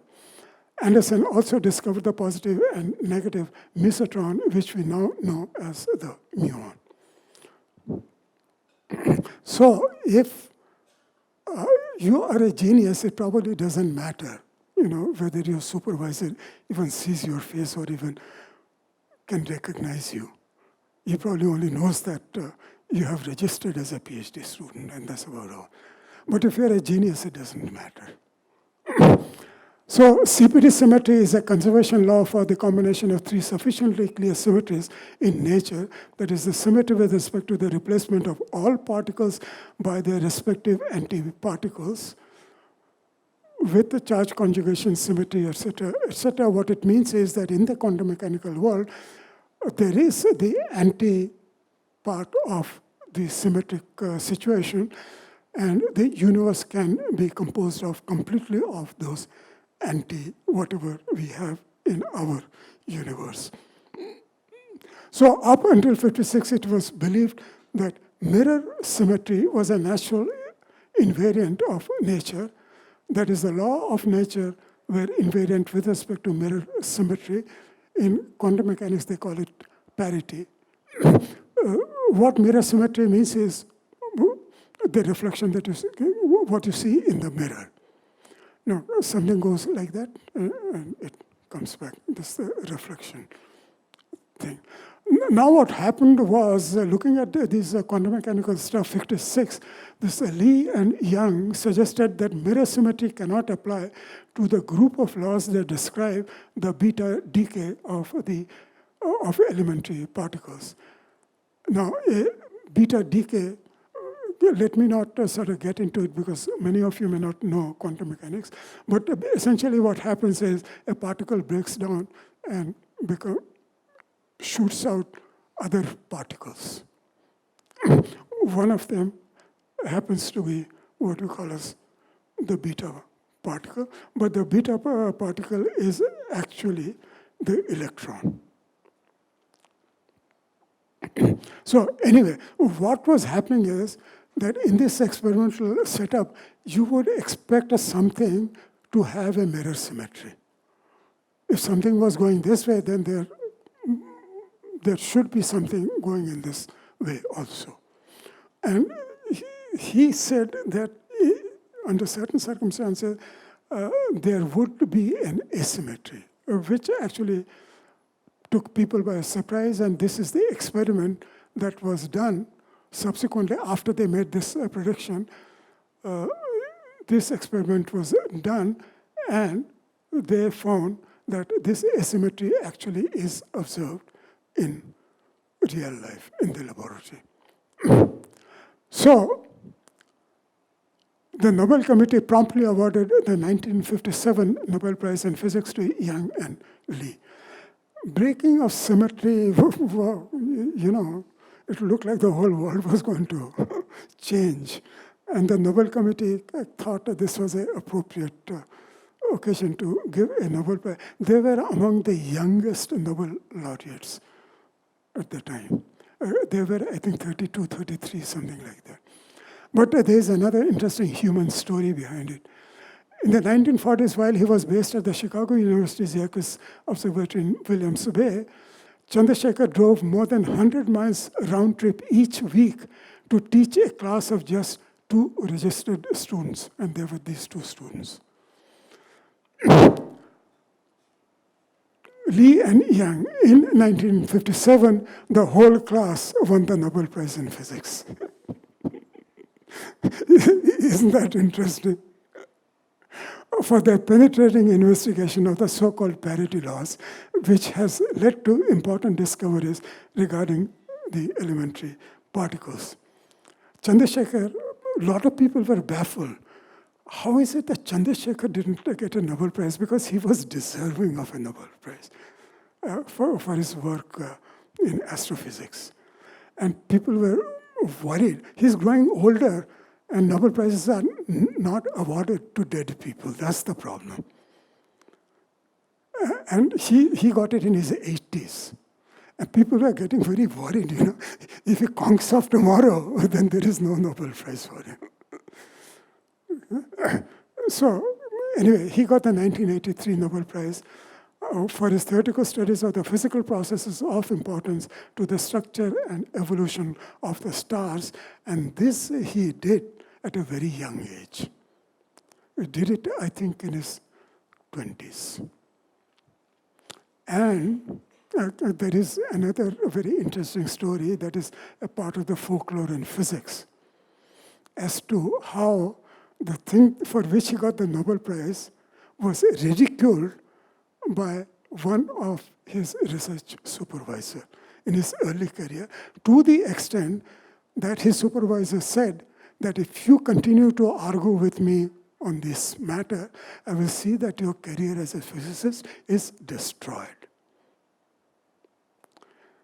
Anderson also discovered the positive and negative mesotron, which we now know as the muon. So if you are a genius, it probably doesn't matter, whether your supervisor even sees your face or even can recognize you. He probably only knows that you have registered as a PhD student, and that's about all. But if you're a genius, it doesn't matter. So CPT symmetry is a conservation law for the combination of 3 sufficiently clear symmetries in nature. That is the symmetry with respect to the replacement of all particles by their respective antiparticles with the charge conjugation symmetry, etc., etc. What it means is that in the quantum mechanical world, there is the anti part of the symmetric situation, and the universe can be composed of completely of those anti-whatever we have in our universe. So up until 56, it was believed that mirror symmetry was a natural invariant of nature. That is, the law of nature were invariant with respect to mirror symmetry. In quantum mechanics, they call it parity. What mirror symmetry means is the reflection that you see, what you see in the mirror. No, something goes like that, and it comes back. This is the reflection thing. Now what happened was, looking at this quantum mechanical stuff, 56, this Lee and Young suggested that mirror symmetry cannot apply to the group of laws that describe the beta decay of elementary particles. Now, beta decay, let me not sort of get into it because many of you may not know quantum mechanics, but essentially what happens is a particle breaks down and shoots out other particles. One of them happens to be what we call as the beta particle, but the beta particle is actually the electron. So anyway, what was happening is that in this experimental setup, you would expect something to have a mirror symmetry. If something was going this way, then there should be something going in this way also. And he said that under certain circumstances, there would be an asymmetry, which actually took people by surprise, and this is the experiment that was done subsequently after they made this prediction. This experiment was done, and they found that this asymmetry actually is observed in real life, in the laboratory. So, the Nobel Committee promptly awarded the 1957 Nobel Prize in Physics to Yang and Lee. Breaking of symmetry, you know, it looked like the whole world was going to change. And the Nobel Committee thought that this was an appropriate occasion to give a Nobel Prize. They were among the youngest Nobel laureates at the time. They were, I think, 32, 33, something like that. But there's another interesting human story behind it. In the 1940s, while he was based at the Chicago University's Yerkes Observatory in Williams Bay, Chandrasekhar drove more than 100 miles round trip each week to teach a class of just 2 registered students, and there were these 2 students. Lee and Yang, in 1957, the whole class won the Nobel Prize in Physics. Isn't that interesting? For their penetrating investigation of the so-called parity laws, which has led to important discoveries regarding the elementary particles. Chandrasekhar, a lot of people were baffled. How is it that Chandrasekhar didn't get a Nobel Prize? Because he was deserving of a Nobel Prize for his work in astrophysics. And people were worried. He's growing older, and Nobel Prizes are not awarded to dead people. That's the problem. And he got it in his 80s. And people were getting very worried, you know. If he conks off tomorrow, then there is no Nobel Prize for him. So, anyway, he got the 1983 Nobel Prize for his theoretical studies of the physical processes of importance to the structure and evolution of the stars. And this he did at a very young age. He did it, I think, in his 20s. And there is another very interesting story that is a part of the folklore in physics as to how the thing for which he got the Nobel Prize was ridiculed by one of his research supervisors in his early career, to the extent that his supervisor said that if you continue to argue with me on this matter, I will see that your career as a physicist is destroyed.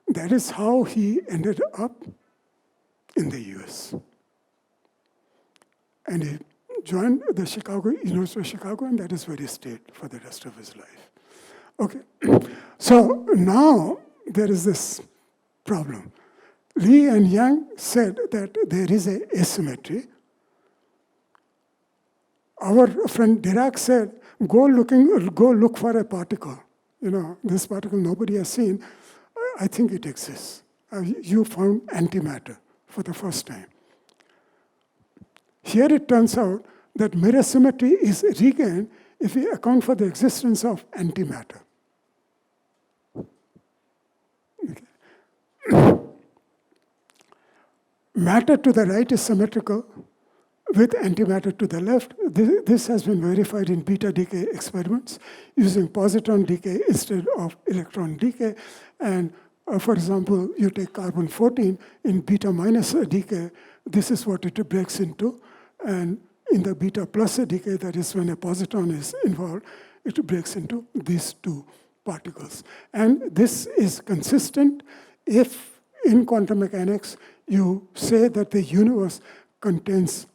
That is how he ended up in the US. And he joined the University of Chicago, and that is where he stayed for the rest of his life. Okay, so now there is this problem. Lee and Yang said that there is an asymmetry. Our friend Dirac said, go look for a particle. You know, this particle nobody has seen. I think it exists. You found antimatter for the first time. Here it turns out that mirror symmetry is regained if we account for the existence of antimatter. Okay. Matter to the right is symmetrical with antimatter to the left. This has been verified in beta decay experiments using positron decay instead of electron decay. And for example, you take carbon-14 in beta minus decay, this is what it breaks into. And in the beta plus decay, that is when a positron is involved, it breaks into these 2 particles. And this is consistent if in quantum mechanics you say that the universe contains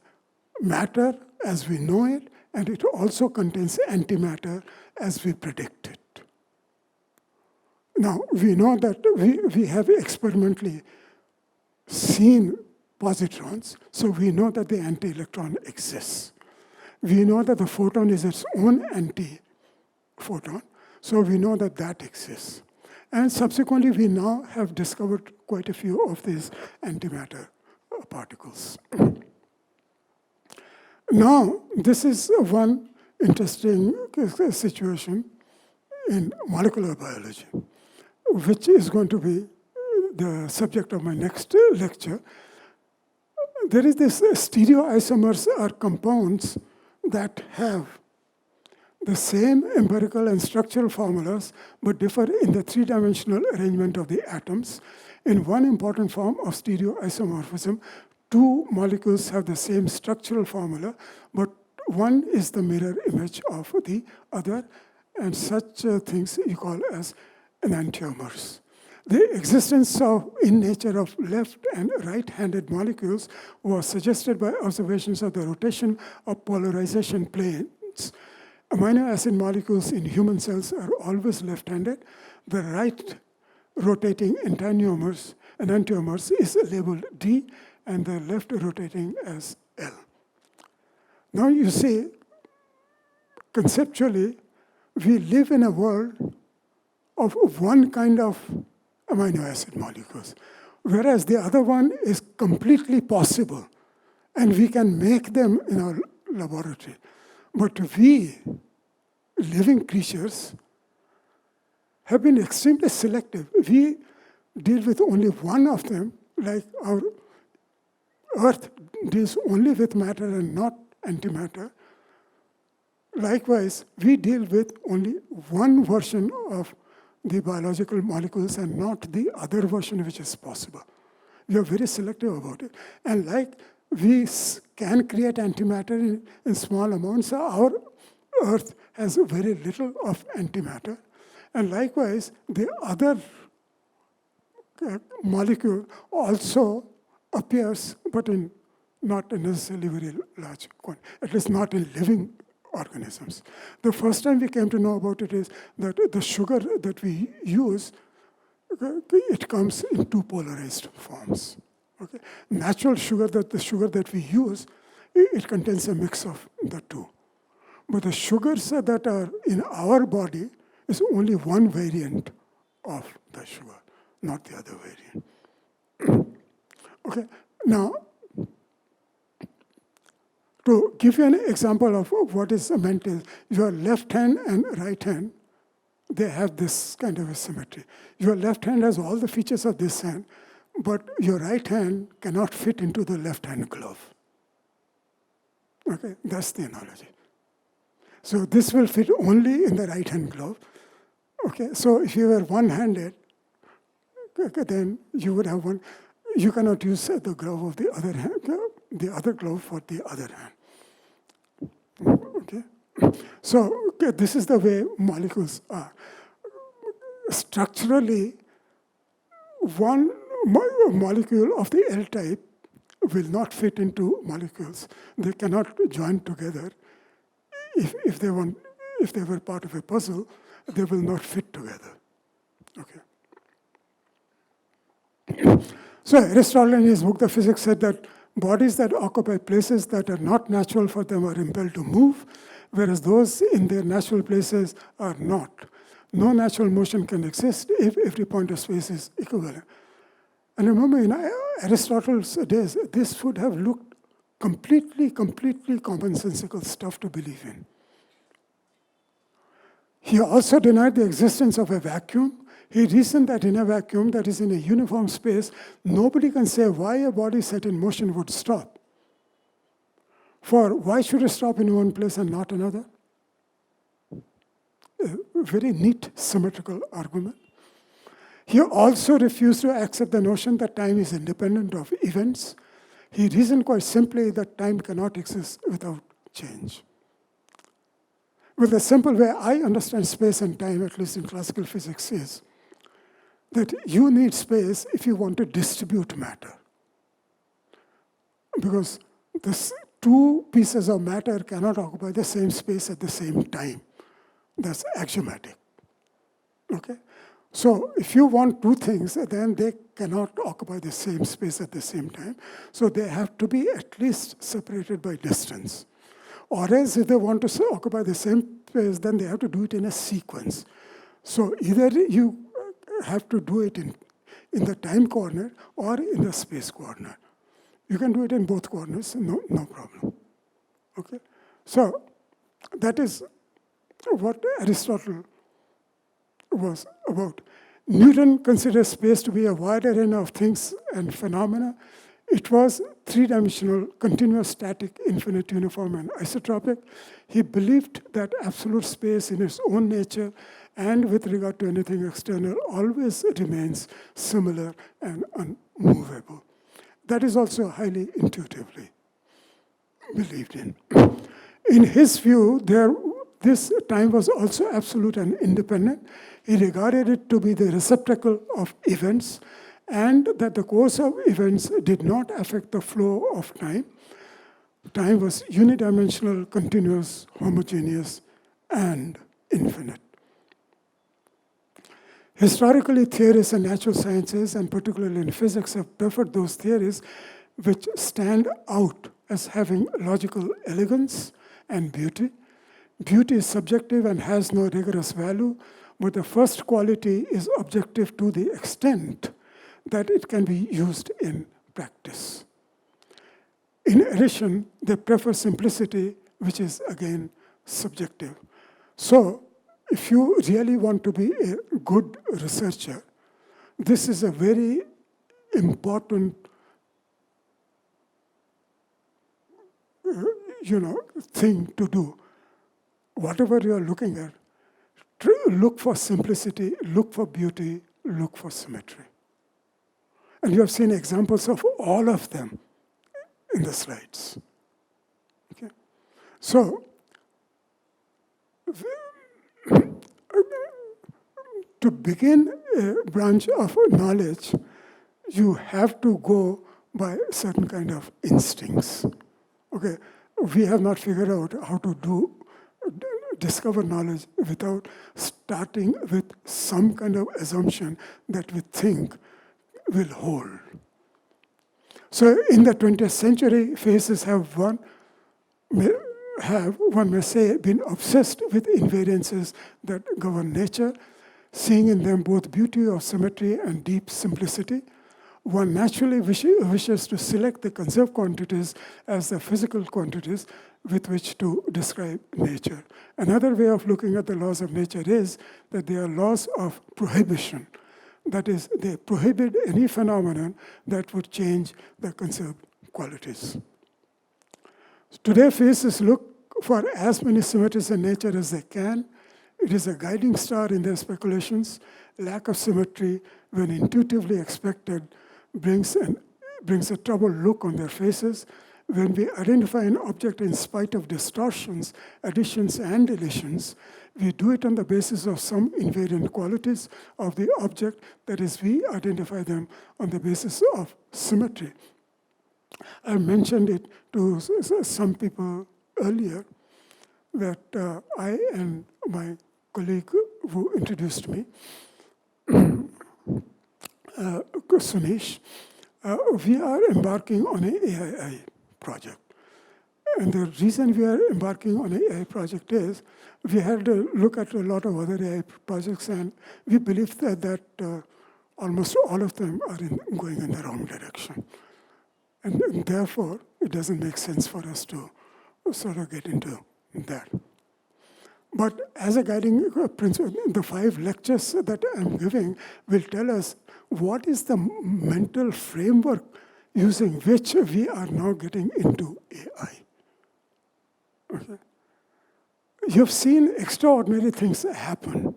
matter as we know it, and it also contains antimatter as we predict it. Now, we know that we have experimentally seen positrons, so we know that the anti-electron exists. We know that the photon is its own anti-photon, so we know that that exists. And subsequently, we now have discovered quite a few of these antimatter particles. Now, this is one interesting situation in molecular biology, which is going to be the subject of my next lecture. There is this stereoisomers are compounds that have the same empirical and structural formulas, but differ in the three-dimensional arrangement of the atoms. In one important form of stereoisomorphism, two molecules have the same structural formula, but one is the mirror image of the other, and such things you call as enantiomers. The existence in nature of left and right-handed molecules was suggested by observations of the rotation of polarization planes. Amino acid molecules in human cells are always left-handed. The right rotating enantiomers is labeled D, and the left rotating as L. Now you see, conceptually, we live in a world of one kind of amino acid molecules, whereas the other one is completely possible, and we can make them in our laboratory. But we, living creatures, have been extremely selective. We deal with only one of them, like our Earth deals only with matter and not antimatter. Likewise, we deal with only one version of the biological molecules and not the other version which is possible. We are very selective about it. And like we can create antimatter in small amounts, our Earth has very little of antimatter. And likewise, the other molecule also appears, but in not necessarily very large quantity, at least not in living organisms. The first time we came to know about it is that the sugar that we use, it comes in two polarized forms. Okay? Natural sugar, the sugar that we use, it contains a mix of the two. But the sugars that are in our body is only one variant of the sugar, not the other variant. Okay, now, to give you an example of what is meant is, your left hand and right hand, they have this kind of a symmetry. Your left hand has all the features of this hand, but your right hand cannot fit into the left hand glove. Okay, that's the analogy. So this will fit only in the right hand glove. Okay, so if you were one-handed, then you would have one. You cannot use the glove of the other hand, the other glove for the other hand. Okay, so this is the way molecules are. Structurally, one molecule of the L type will not fit into molecules. They cannot join together. If they were part of a puzzle, they will not fit together. Okay. So Aristotle in his book, The Physics, said that bodies that occupy places that are not natural for them are impelled to move, whereas those in their natural places are not. No natural motion can exist if every point of space is equivalent. And remember, in Aristotle's days, this would have looked completely commonsensical stuff to believe in. He also denied the existence of a vacuum. He reasoned that in a vacuum that is in a uniform space, nobody can say why a body set in motion would stop. For why should it stop in one place and not another? A very neat symmetrical argument. He also refused to accept the notion that time is independent of events. He reasoned quite simply that time cannot exist without change. Well, the simple way I understand space and time, at least in classical physics, is that you need space if you want to distribute matter. Because the two pieces of matter cannot occupy the same space at the same time. That's axiomatic. Okay? So if you want two things, then they cannot occupy the same space at the same time. So they have to be at least separated by distance. Or else if they want to occupy the same space, then they have to do it in a sequence. So either you have to do it in the time coordinate or in the space coordinate. You can do it in both coordinates, no problem. Okay? So that is what Aristotle was about. Newton considered space to be a wide array of things and phenomena. It was three-dimensional, continuous, static, infinite, uniform, and isotropic. He believed that absolute space in its own nature and with regard to anything external always remains similar and unmovable. That is also highly intuitively believed in. In his view, this time was also absolute and independent. He regarded it to be the receptacle of events, and that the course of events did not affect the flow of time. Time was unidimensional, continuous, homogeneous, and infinite. Historically, theorists in natural sciences, and particularly in physics, have preferred those theories which stand out as having logical elegance and beauty. Beauty is subjective and has no rigorous value, but the first quality is objective to the extent that it can be used in practice. In addition, they prefer simplicity, which is again subjective. So, if you really want to be a good researcher, this is a very important thing to do. Whatever you are looking at, look for simplicity, look for beauty, look for symmetry. And you have seen examples of all of them in the slides. Okay? So, to begin a branch of knowledge, you have to go by certain kind of instincts. Okay, we have not figured out how to discover knowledge without starting with some kind of assumption that we think will hold. So in the 20th century, physicists have one may say, been obsessed with invariances that govern nature, seeing in them both beauty of symmetry and deep simplicity. One naturally wishes to select the conserved quantities as the physical quantities with which to describe nature. Another way of looking at the laws of nature is that they are laws of prohibition. That is, they prohibit any phenomenon that would change the conserved qualities. Today, physicists look for as many symmetries in nature as they can. It is a guiding star in their speculations. Lack of symmetry, when intuitively expected, brings a troubled look on their faces. When we identify an object in spite of distortions, additions, and deletions, we do it on the basis of some invariant qualities of the object, that is, we identify them on the basis of symmetry. I mentioned it to some people earlier that I and my colleague who introduced me, Sunish, we are embarking on an AI project. And the reason we are embarking on an AI project is we had to look at a lot of other AI projects, and we believe that almost all of them are going in the wrong direction. And therefore, it doesn't make sense for us to sort of get into that. But as a guiding principle, the 5 lectures that I'm giving will tell us what is the mental framework using which we are now getting into AI. Okay? You've seen extraordinary things happen.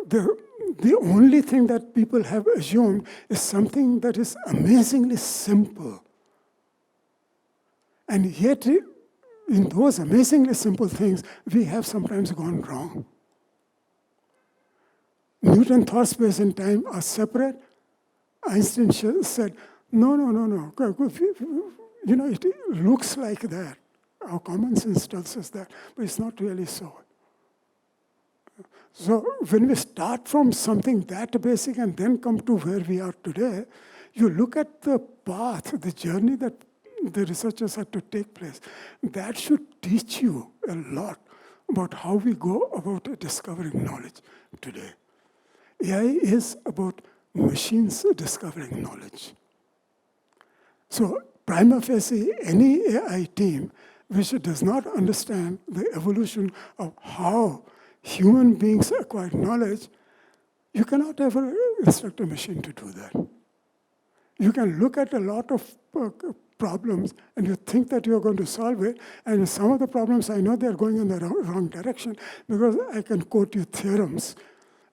The only thing that people have assumed is something that is amazingly simple. And yet, in those amazingly simple things, we have sometimes gone wrong. Newton thought space and time are separate. Einstein said, no. You know, it looks like that. Our common sense tells us that, but it's not really so. So when we start from something that basic and then come to where we are today, you look at the path, the journey that the researchers had to take place. That should teach you a lot about how we go about discovering knowledge today. AI is about machines discovering knowledge. So prima facie, any AI team which does not understand the evolution of how human beings acquire knowledge, you cannot ever instruct a machine to do that. You can look at a lot of problems and you think that you're going to solve it, and some of the problems I know they're going in the wrong direction because I can quote you theorems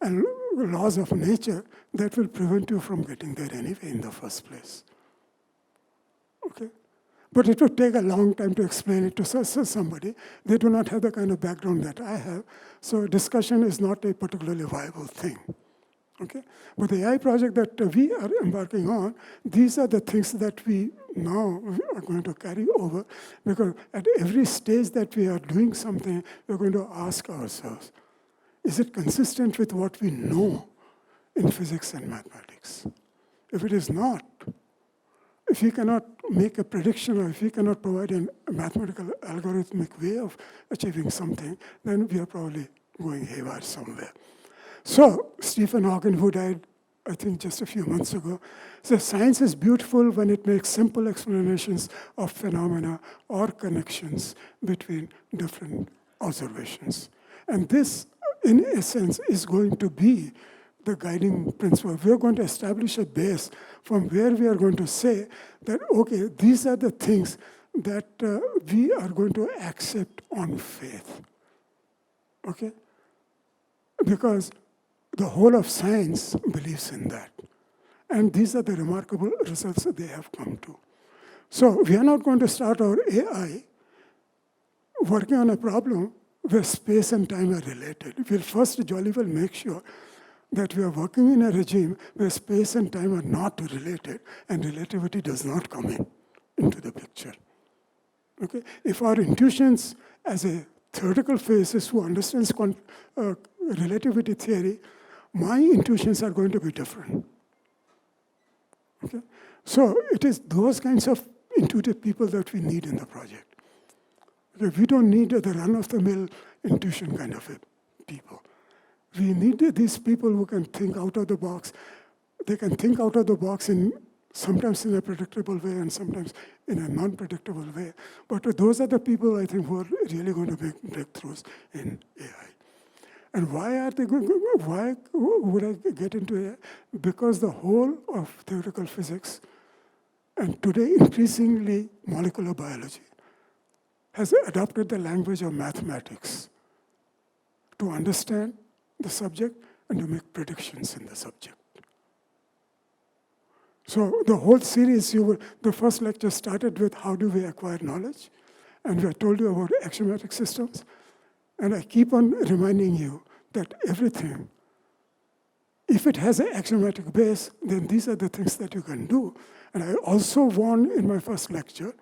and laws of nature that will prevent you from getting there anyway in the first place. Okay? But it would take a long time to explain it to somebody. They do not have the kind of background that I have, so discussion is not a particularly viable thing. Okay? But the AI project that we are embarking on, these are the things that we now are going to carry over, because at every stage that we are doing something, we're going to ask ourselves, is it consistent with what we know in physics and mathematics? If it is not, if we cannot make a prediction or if we cannot provide a mathematical algorithmic way of achieving something, then we are probably going haywire somewhere. So Stephen Hawking, who died, I think, just a few months ago, says science is beautiful when it makes simple explanations of phenomena or connections between different observations. And this, in essence, is going to be the guiding principle. We're going to establish a base from where we are going to say that, okay, these are the things that we are going to accept on faith. Okay? Because the whole of science believes in that. And these are the remarkable results that they have come to. So we are not going to start our AI working on a problem where space and time are related. We'll first jolly well make sure that we are working in a regime where space and time are not related and relativity does not come into the picture. Okay? If our intuitions as a theoretical physicist who understands relativity theory, my intuitions are going to be different. Okay? So it is those kinds of intuitive people that we need in the project. Okay? We don't need the run-of-the-mill intuition kind of people. We need these people who can think out of the box. They can think out of the box sometimes in a predictable way and sometimes in a non-predictable way. But those are the people, I think, who are really going to make breakthroughs in AI. And why are they going? Why would I get into AI? Because the whole of theoretical physics, and today increasingly molecular biology, has adopted the language of mathematics to understand the subject and to make predictions in the subject. So the whole series, the first lecture started with how do we acquire knowledge, and I told you about axiomatic systems. And I keep on reminding you that everything, if it has an axiomatic base, then these are the things that you can do. And I also warned in my first lecture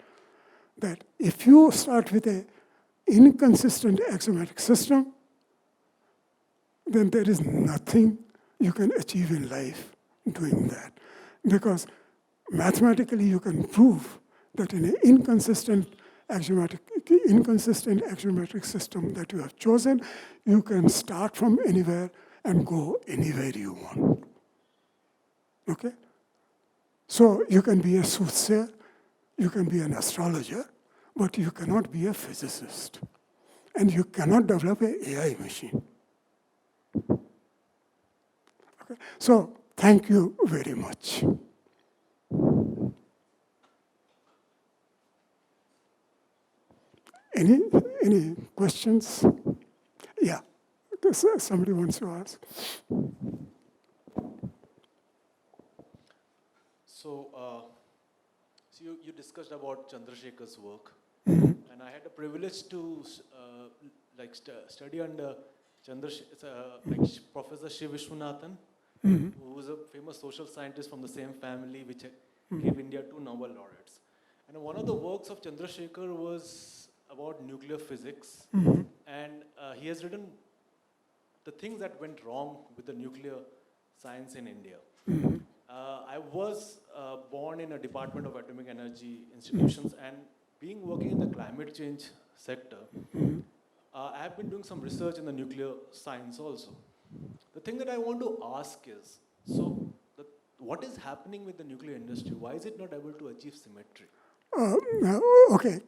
that if you start with an inconsistent axiomatic system, then there is nothing you can achieve in life doing that. Because mathematically you can prove that in an inconsistent axiomatic system that you have chosen, you can start from anywhere and go anywhere you want. Okay? So you can be a soothsayer, you can be an astrologer, but you cannot be a physicist. And you cannot develop an AI machine. Okay? So thank you very much. Any questions? Yeah, somebody wants to ask. So, you discussed about Chandrasekhar's work, and and I had the privilege to study under Professor Shiv Vishwanathan, who was a famous social scientist from the same family, which gave India 2 Nobel laureates. And one of the works of Chandrasekhar was about nuclear physics, and he has written the things that went wrong with the nuclear science in India. I was born in a Department of Atomic Energy institutions, and working in the climate change sector, I have been doing some research in the nuclear science also. The thing that I want to ask is, what is happening with the nuclear industry? Why is it not able to achieve symmetry? Okay,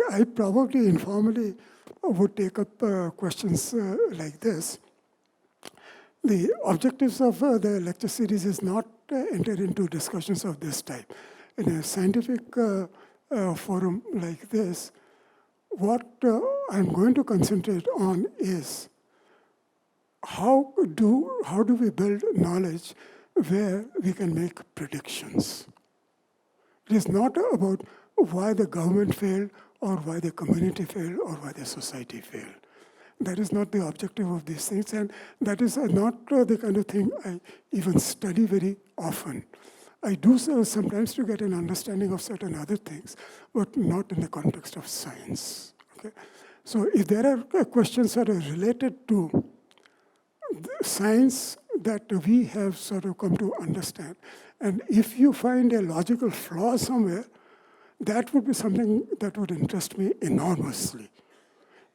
I probably informally would take up questions like this. The objectives of the lecture series is not enter into discussions of this type. In a scientific forum like this, what I'm going to concentrate on is how do we build knowledge where we can make predictions. It is not about why the government failed or why the community failed or why the society failed. That is not the objective of these things, and that is not the kind of thing I even study very often. I do so sometimes to get an understanding of certain other things, but not in the context of science. Okay? So if there are questions that are related to science that we have sort of come to understand, and if you find a logical flaw somewhere, that would be something that would interest me enormously.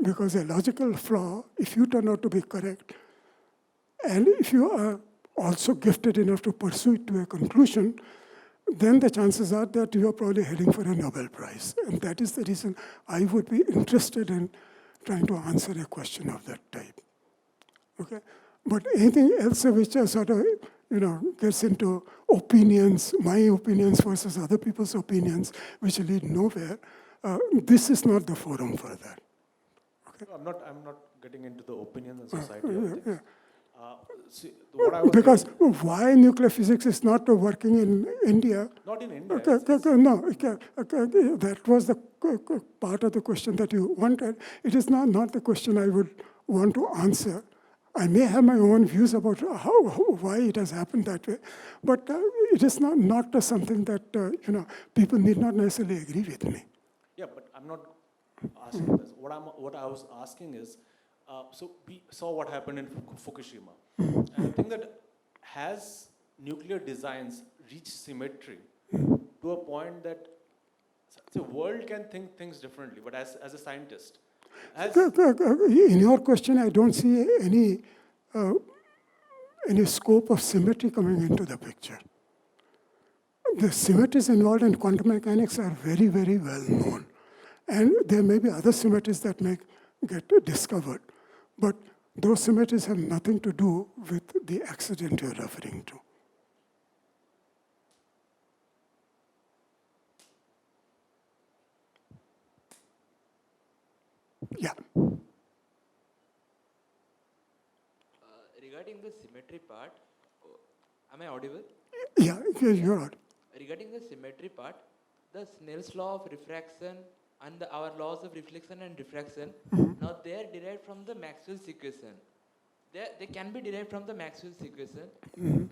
Because a logical flaw, if you turn out to be correct, and if you are also gifted enough to pursue it to a conclusion, then the chances are that you are probably heading for a Nobel Prize. And that is the reason I would be interested in trying to answer a question of that type. Okay? But anything else which sort of, gets into opinions, my opinions versus other people's opinions, which lead nowhere, this is not the forum for that. Okay. I'm not getting into the opinions and society of things. Yeah. Because why nuclear physics is not working in India? Not in India. That was the part of the question that you wanted. It is not the question I would want to answer. I may have my own views about why it has happened that way, but it is not something that people need not necessarily agree with me. Yeah, but I'm not asking this. What I was asking is, so we saw what happened in Fukushima. And I think that has nuclear designs reached symmetry to a point that the world can think things differently, but as a scientist. In your question, I don't see any scope of symmetry coming into the picture. The symmetries involved in quantum mechanics are very, very well known. And there may be other symmetries that may get discovered. But those symmetries have nothing to do with the accident you're referring to. Yeah. Regarding the symmetry part, am I audible? Yeah, you're audible. Regarding the symmetry part, the Snell's law of refraction and our laws of reflection and diffraction, now they are derived from the Maxwell's equation. They can be derived from the Maxwell's equation.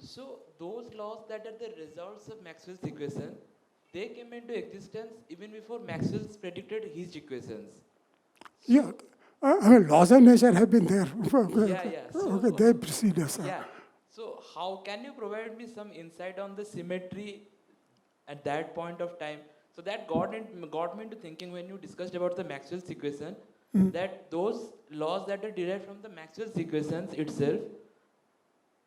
So those laws that are the results of Maxwell's equation, they came into existence even before Maxwell's predicted his equations. Yeah, laws of nature have been there. Yeah. So, they precede us. Yeah. So how can you provide me some insight on the symmetry at that point of time? So that got me into thinking when you discussed about the Maxwell's equation, that those laws that are derived from the Maxwell's equations itself,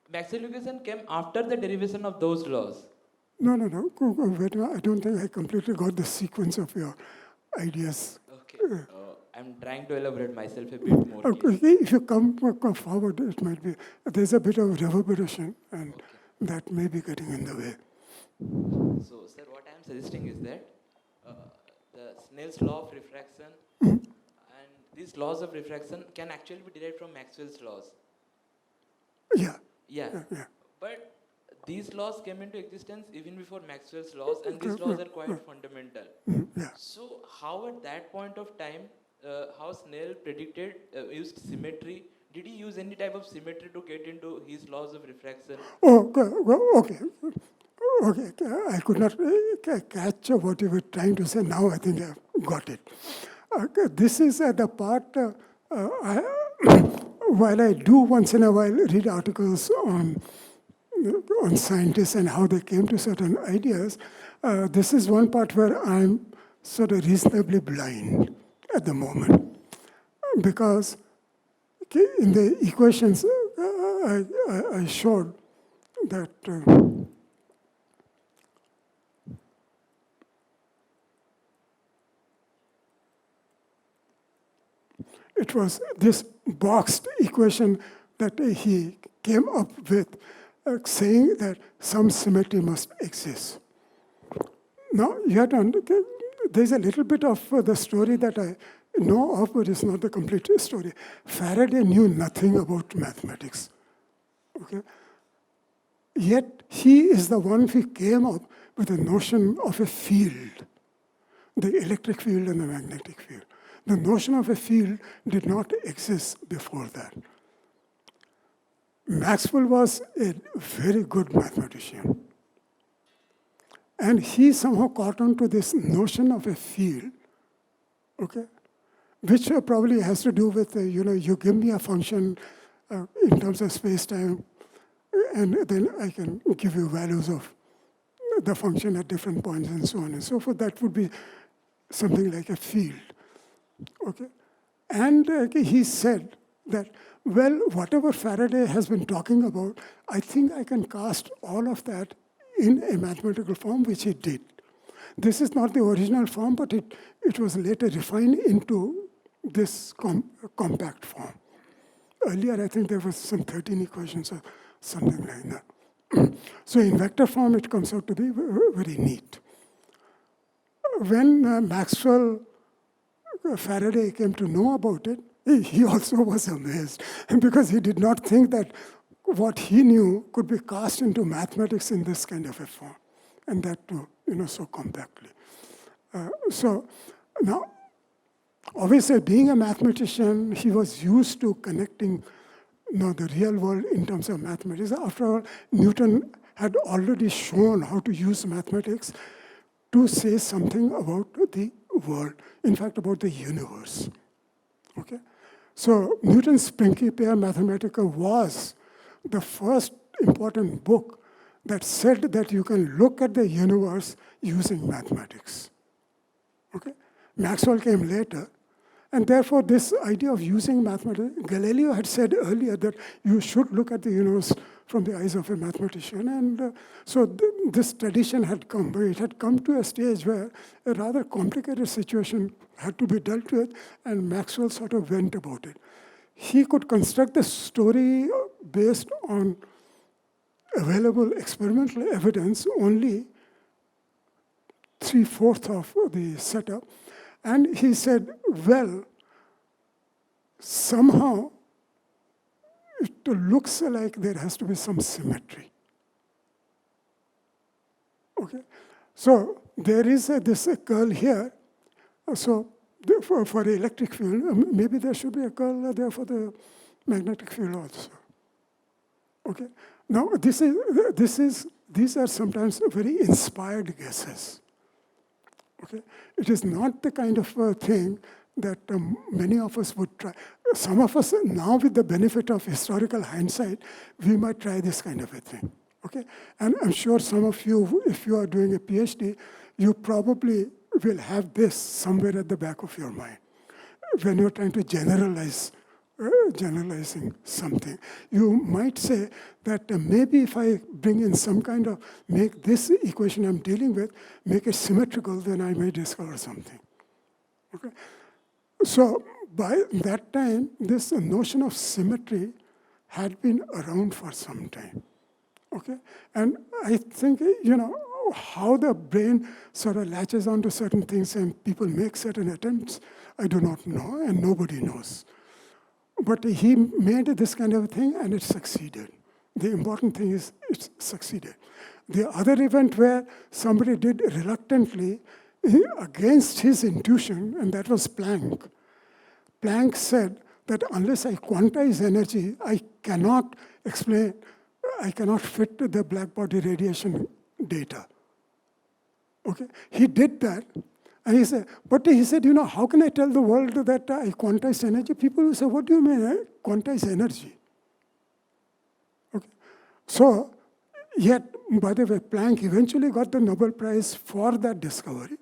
Maxwell's equation came after the derivation of those laws. No. Wait, I don't think I completely got the sequence of your ideas. Okay. I'm trying to elaborate myself a bit more. If you come forward, it might be, there's a bit of reverberation, and that may be getting in the way. So, sir, what I'm suggesting is that the Snell's law of refraction and these laws of refraction can actually be derived from Maxwell's laws. Yeah. But these laws came into existence even before Maxwell's laws, and these laws are quite fundamental. Yeah. So how at that point of time, how Snell predicted, used symmetry? Did he use any type of symmetry to get into his laws of refraction? Oh, okay. Okay, I could not catch what you were trying to say. Now I think I've got it. This is the part, while I do once in a while read articles on scientists and how they came to certain ideas, this is one part where I'm sort of reasonably blind at the moment. Because in the equations, I showed that it was this boxed equation that he came up with, saying that some symmetry must exist. Now, you have to understand, there's a little bit of the story that I know of, but it's not the complete story. Faraday knew nothing about mathematics. Okay? Yet, he is the one who came up with the notion of a field, the electric field and the magnetic field. The notion of a field did not exist before that. Maxwell was a very good mathematician. And he somehow caught on to this notion of a field, okay, which probably has to do with, you give me a function in terms of space-time, and then I can give you values of the function at different points and so on and so forth. That would be something like a field. Okay, and he said that, well, whatever Faraday has been talking about, I think I can cast all of that in a mathematical form, which he did. This is not the original form, but it was later refined into this compact form. Earlier, I think there was some 13 equations or something like that. So in vector form, it comes out to be very neat. When Faraday came to know about it, he also was amazed, because he did not think that what he knew could be cast into mathematics in this kind of a form, and that too, so compactly. So now, obviously, being a mathematician, he was used to connecting the real world in terms of mathematics. After all, Newton had already shown how to use mathematics to say something about the world, in fact, about the universe. Okay? So Newton's Principia Mathematica was the first important book that said that you can look at the universe using mathematics. Okay? Maxwell came later, and therefore this idea of using mathematics, Galileo had said earlier that you should look at the universe from the eyes of a mathematician, and so this tradition had come, but it had come to a stage where a rather complicated situation had to be dealt with, and Maxwell sort of went about it. He could construct the story based on available experimental evidence, only 3/4 of the setup, and he said, well, somehow it looks like there has to be some symmetry. Okay, so there is this curl here. So for the electric field, maybe there should be a curl there for the magnetic field also. Okay, now these are sometimes very inspired guesses. Okay, it is not the kind of thing that many of us would try. Some of us now, with the benefit of historical hindsight, we might try this kind of a thing. Okay, and I'm sure some of you, if you are doing a PhD, you probably will have this somewhere at the back of your mind when you're trying to generalizing something. You might say that maybe if I bring in some kind of, make this equation I'm dealing with, make it symmetrical, then I may discover something. Okay. So by that time, this notion of symmetry had been around for some time. Okay, and I think, how the brain sort of latches onto certain things and people make certain attempts, I do not know, and nobody knows. But he made this kind of thing, and it succeeded. The important thing is it succeeded. The other event where somebody did reluctantly against his intuition, and that was Planck. Planck said that unless I quantize energy, I cannot fit the black body radiation data. Okay, he did that, and he said, how can I tell the world that I quantized energy? People will say, what do you mean, quantize energy? Okay, so, yet, by the way, Planck eventually got the Nobel Prize for that discovery,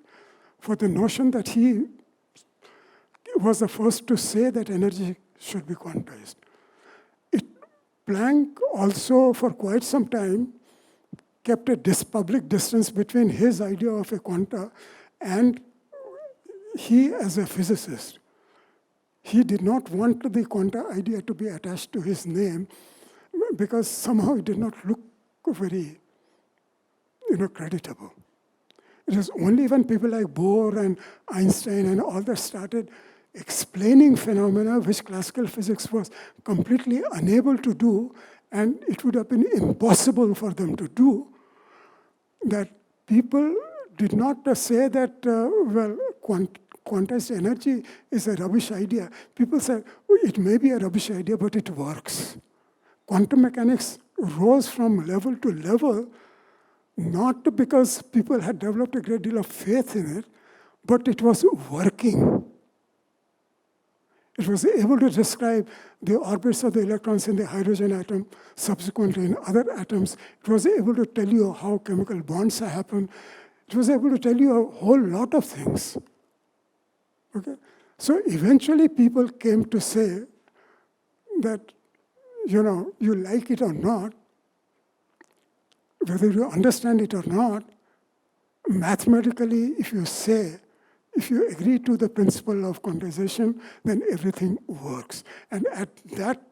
for the notion that he was the first to say that energy should be quantized. Planck also, for quite some time, kept a public distance between his idea of a quanta and he as a physicist. He did not want the quanta idea to be attached to his name because somehow it did not look very, creditable. It was only when people like Bohr and Einstein and all that started explaining phenomena which classical physics was completely unable to do, and it would have been impossible for them to do, that people did not say that, quantized energy is a rubbish idea. People said, it may be a rubbish idea, but it works. Quantum mechanics rose from level to level, not because people had developed a great deal of faith in it, but it was working. It was able to describe the orbits of the electrons in the hydrogen atom, subsequently in other atoms. It was able to tell you how chemical bonds happen. It was able to tell you a whole lot of things. Okay? So eventually people came to say that, you like it or not, whether you understand it or not, mathematically, if you agree to the principle of quantization, then everything works. And at that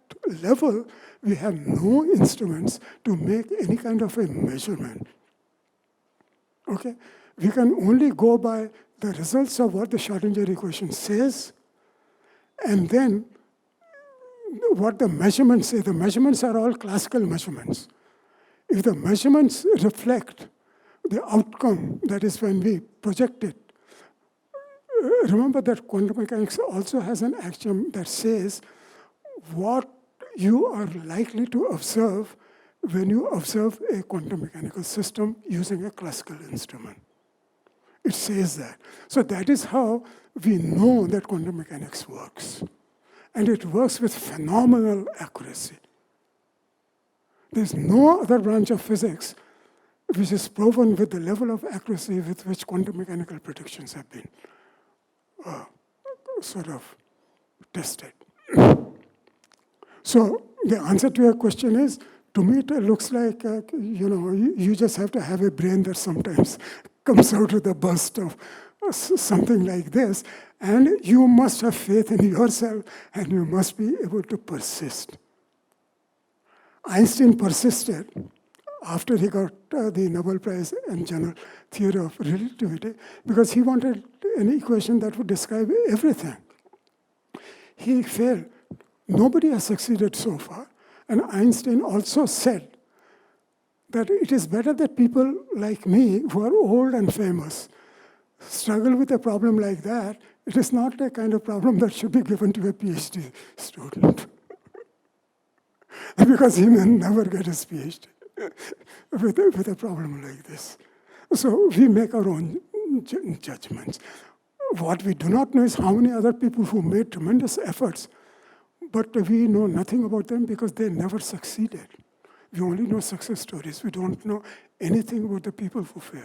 level, we have no instruments to make any kind of a measurement. Okay? We can only go by the results of what the Schrodinger equation says, and then what the measurements say. The measurements are all classical measurements. If the measurements reflect the outcome, that is when we project it, remember that quantum mechanics also has an axiom that says what you are likely to observe when you observe a quantum mechanical system using a classical instrument. It says that. So that is how we know that quantum mechanics works. And it works with phenomenal accuracy. There's no other branch of physics which is proven with the level of accuracy with which quantum mechanical predictions have been sort of tested. So the answer to your question is, to me it looks like, you just have to have a brain that sometimes comes out with a burst of something like this, and you must have faith in yourself, and you must be able to persist. Einstein persisted after he got the Nobel Prize in General Theory of Relativity because he wanted an equation that would describe everything. He failed. Nobody has succeeded so far. And Einstein also said that it is better that people like me, who are old and famous, struggle with a problem like that. It is not a kind of problem that should be given to a PhD student. Because he may never get his PhD with a problem like this. So we make our own judgments. What we do not know is how many other people who made tremendous efforts, but we know nothing about them because they never succeeded. We only know success stories. We don't know anything about the people who failed,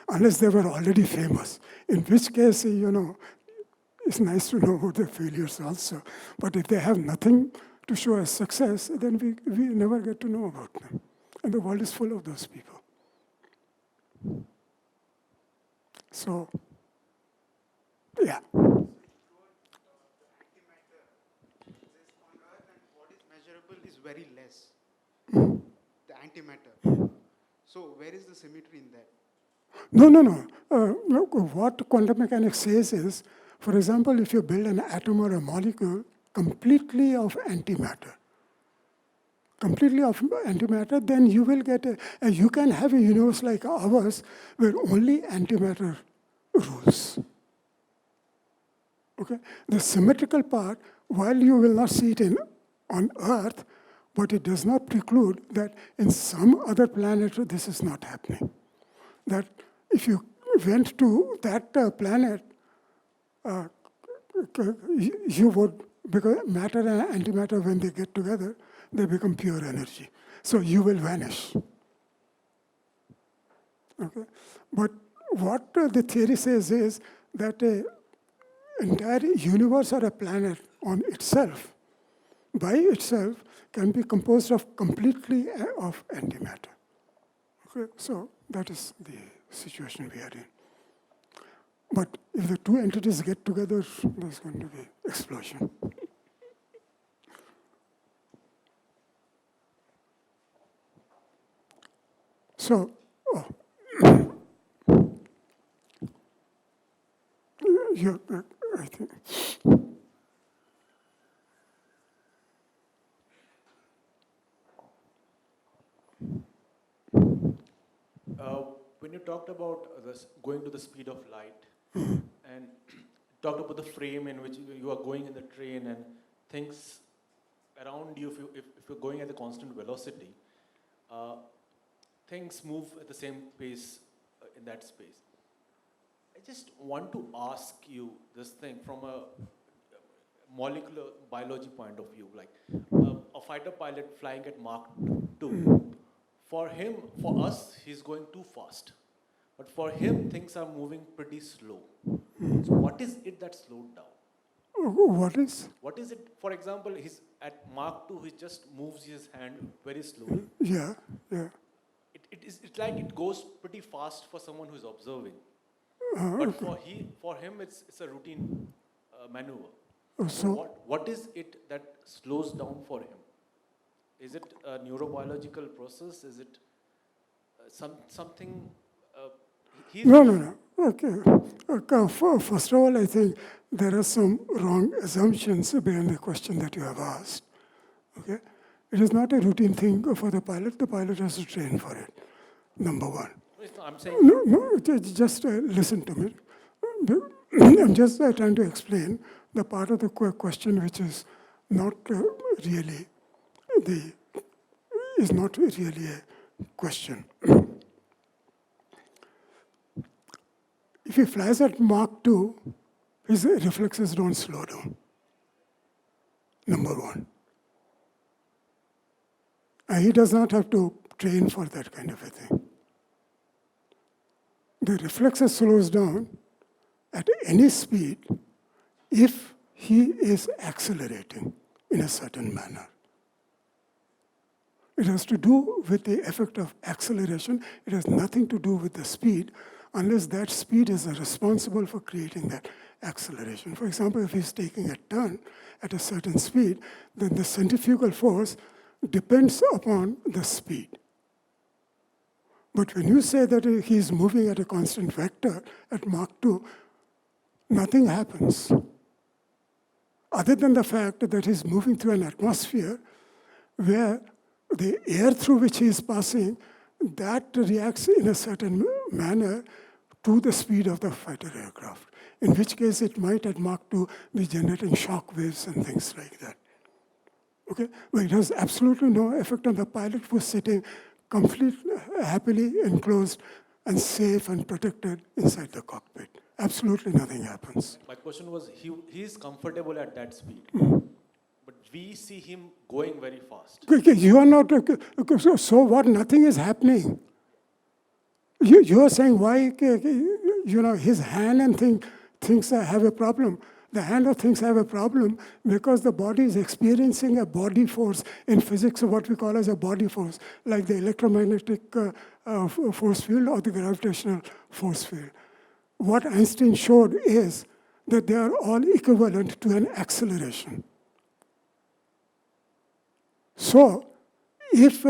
unless they were already famous, in which case, it's nice to know about their failures also. But if they have nothing to show as success, then we never get to know about them. And the world is full of those people. So, yeah. What is measurable is very less. The antimatter. So where is the symmetry in that? No. What quantum mechanics says is, for example, if you build an atom or a molecule completely of antimatter, completely of antimatter, then you will get you can have a universe like ours where only antimatter rules. Okay? The symmetrical part, while you will not see it on Earth, but it does not preclude that in some other planet this is not happening. That if you went to that planet, you would, because matter and antimatter, when they get together, they become pure energy. So you will vanish. Okay? But what the theory says is that an entire universe or a planet on itself, by itself, can be composed of completely of antimatter. Okay? So that is the situation we are in. But if the two entities get together, there's going to be explosion. So, yeah, I think. When you talked about this going to the speed of light, and talked about the frame in which you are going in the train and things around you, if you're going at a constant velocity, things move at the same pace in that space. I just want to ask you this thing from a molecular biology point of view, like a fighter pilot flying at Mach 2. For him, for us, he's going too fast. But for him, things are moving pretty slow. So what is it that slowed down? What is? What is it? For example, he's at Mach 2, he just moves his hand very slowly. Yeah. It's like it goes pretty fast for someone who's observing. But for him, it's a routine maneuver. So what is it that slows down for him? Is it a neurobiological process? Is it something? No. Okay. First of all, I think there are some wrong assumptions behind the question that you have asked. Okay? It is not a routine thing for the pilot. The pilot has to train for it. Number one. I'm saying No, just listen to me. I'm just trying to explain the part of the question which is not really a question. If he flies at Mach 2, his reflexes don't slow down. Number one. And he does not have to train for that kind of a thing. The reflexes slows down at any speed if he is accelerating in a certain manner. It has to do with the effect of acceleration. It has nothing to do with the speed, unless that speed is responsible for creating that acceleration. For example, if he's taking a turn at a certain speed, then the centrifugal force depends upon the speed. But when you say that he's moving at a constant vector at Mach 2, nothing happens. Other than the fact that he's moving through an atmosphere where the air through which he is passing, that reacts in a certain manner to the speed of the fighter aircraft. In which case it might at Mach 2 be generating shock waves and things like that. Okay? But it has absolutely no effect on the pilot who's sitting completely happily enclosed and safe and protected inside the cockpit. Absolutely nothing happens. my question was, he is comfortable at that speed, but we see him going very fast. You are not, so what, nothing is happening. You are saying why, his hand and things have a problem. The hand of things have a problem because the body is experiencing a body force in physics, what we call as a body force, like the electromagnetic force field or the gravitational force field. What Einstein showed is that they are all equivalent to an acceleration. So, if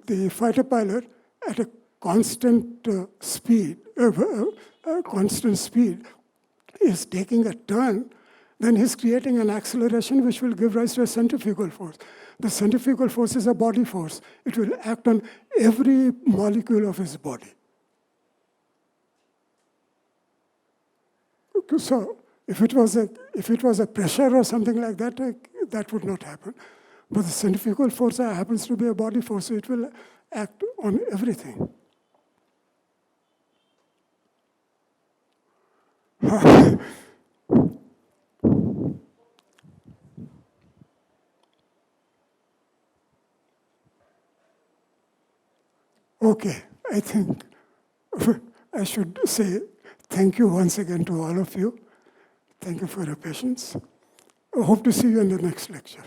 the fighter pilot at a constant speed is taking a turn, then he's creating an acceleration which will give rise to a centrifugal force. The centrifugal force is a body force. It will act on every molecule of his body. So if it was a pressure or something like that, that would not happen. But the centrifugal force happens to be a body force, so it will act on everything. Okay, I think I should say thank you once again to all of you. Thank you for your patience. I hope to see you in the next lecture.